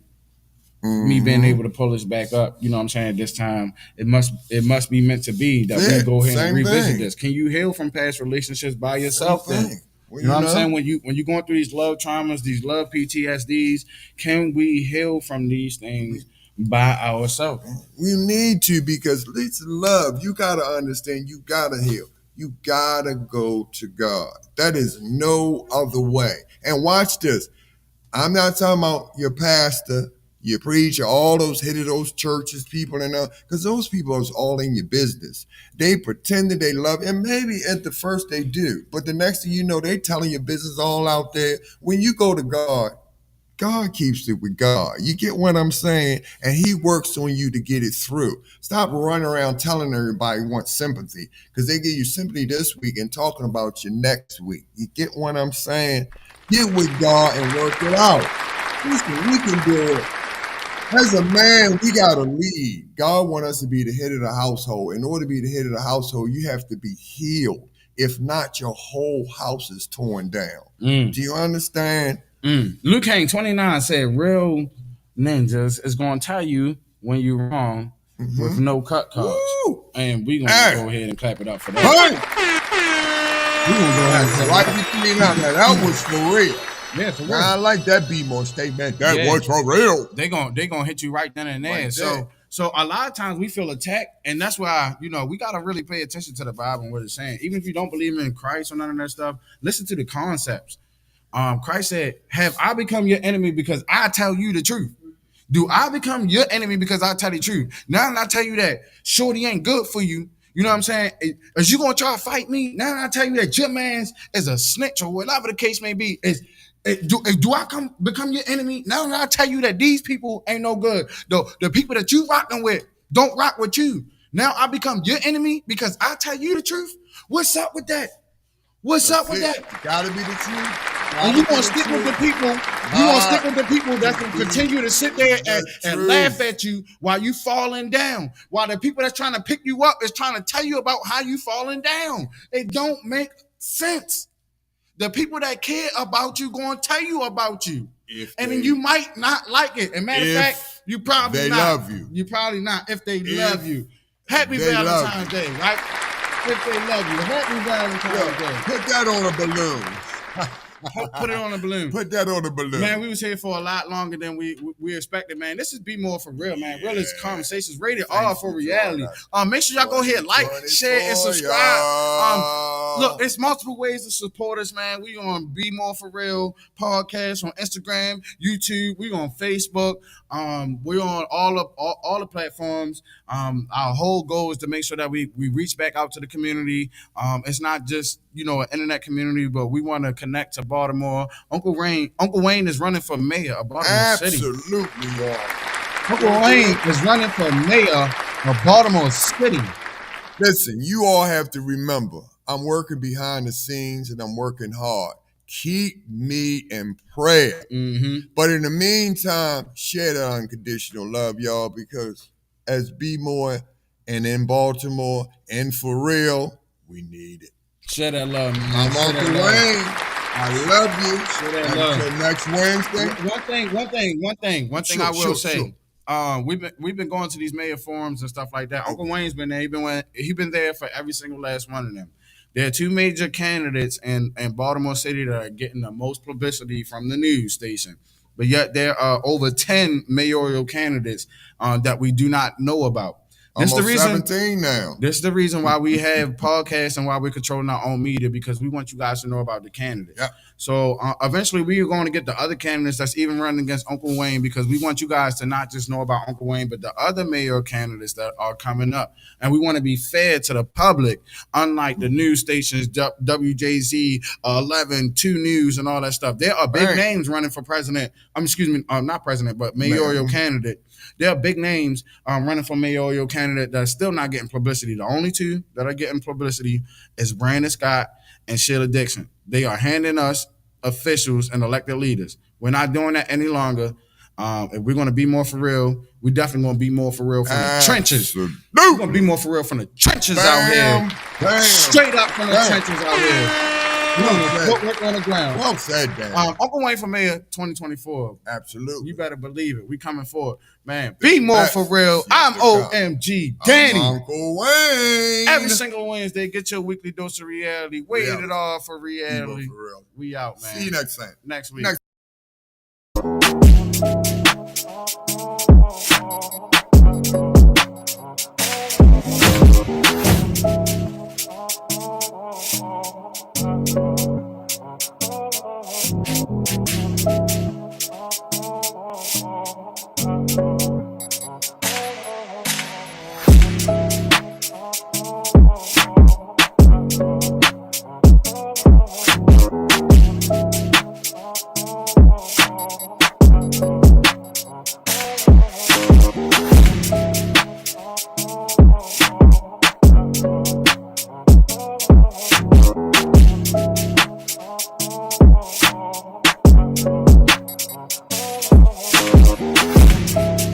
Me being able to pull this back up, you know what I'm saying, this time it must be meant to be that we go ahead and revisit this. Can you heal from past relationships by yourself then? Well, you know what I'm saying? When you're going through these love traumas, these love PTSDs, can we heal from these things by ourselves? We need to because it's love. You gotta understand, you gotta heal. You gotta go to God. That is no other way. And watch this. I'm not talking about your pastor, your preacher, all those head of those churches, people, and because those people is all in your business. They pretend that they love, and maybe at the first they do, but the next thing you know, they telling your business all out there. When you go to God, God keeps it with God. You get what I'm saying? And He works on you to get it through. Stop running around telling everybody you want sympathy because they give you sympathy this week and talking about you next week. You get what I'm saying? Get with God and work it out. Listen, we can do it. As a man, we got to lead. God wants us to be the head of the household. In order to be the head of the household, you have to be healed. If not, your whole house is torn down. Do you understand? Luke Kane 29 said, real ninjas is going to tell you when you're wrong with no cut cards. Woo! And we're going to go ahead and clap it up for that. We're going to go ahead and clap it up. That was for real. Yeah, for real. I like that BMore statement. That was for real. They gonna hit you right then and there. Right so a lot of times we feel attacked, and that's why we gotta really pay attention to the Bible and what it's saying. Even if you don't believe in Christ or none of that stuff, listen to the concepts. Christ said, "Have I become your enemy because I tell you the truth? Do I become your enemy because I tell the truth? Now I tell you that shorty ain't good for you." You know what I'm saying? Is you gonna try to fight me? Now I tell you that your man's is a snitch or whatever the case may be. Do I become your enemy? Now I tell you that these people ain't no good. The people that you rocking with don't rock with you. Now I become your enemy because I tell you the truth. What's up with that? What's up with that? Gotta be the truth. And you gonna stick with the people. You gonna stick with the people that can continue to sit there and laugh at you while you falling down. While the people that's trying to pick you up is trying to tell you about how you falling down. It don't make sense. The people that care about you going to tell you about you. And then you might not like it. And matter of fact, you probably not. Love you. You probably not if they love you. Happy Valentine's Day, right? If they love you. Happy Valentine's Day. Put that on a balloon. Put it on a balloon. Put that on a balloon. Man, we was here for a lot longer than we expected, man. This is BMore4Real, man. Real is conversations rated R for reality. Make sure y'all go ahead, like, share, and subscribe. Look, it's multiple ways to support us, man. We on BMore4Real podcast on Instagram, YouTube. We on Facebook. We're on all the platforms. Our whole goal is to make sure that we reach back out to the community. It's not just an internet community, but we want to connect to Baltimore. Uncle Wayne is running for mayor of Baltimore City. Absolutely, Uncle Wayne is running for mayor of Baltimore City. Listen, you all have to remember, I'm working behind the scenes and I'm working hard. Keep me in prayer. Mm-hmm. But in the meantime, share that unconditional love, y'all, because as BMore and in Baltimore and for real, we need it. Share that love, man. I'm Share Uncle that love. Wayne. I love you. Share that And love. until next Wednesday. One thing I will say. Sure. We've been going to these mayor forums and stuff like that. Uncle Wayne's been there. He been there for every single last one of them. There are two major candidates in Baltimore City that are getting the most publicity from the news station. But yet there are over 10 mayoral candidates that we do not know about. Almost 17 now. This is the reason why we have podcasts and why we're controlling our own media, because we want you guys to know about the candidates. Yep. So eventually we are going to get the other candidates that's even running against Uncle Wayne, because we want you guys to not just know about Uncle Wayne, but the other mayor candidates that are coming up. And we want to be fair to the public, unlike the news stations, WJZ, 11, 2 News, and all that stuff. There are big names running for president. Not president, but mayoral candidate. There are big names running for mayoral candidate that are still not getting publicity. The only two that are getting publicity is Brandon Scott and Sheila Dixon. They are handing us officials and elected leaders. We're not doing that any longer. If we're going to be more for real, we definitely going to be more for real from the trenches. We're going to be more for real from the trenches out here. Straight up from the trenches out here. Footwork on the ground. Well said, Dan. Uncle Wayne for mayor 2024. Absolutely. You better believe it. We coming forward. Man, be more for real. I'm OMG Danny. I'm Uncle Wayne. Every single Wednesday, get your weekly dose of reality. Waited it all for reality. For real. We out, man. See you next time. Next week.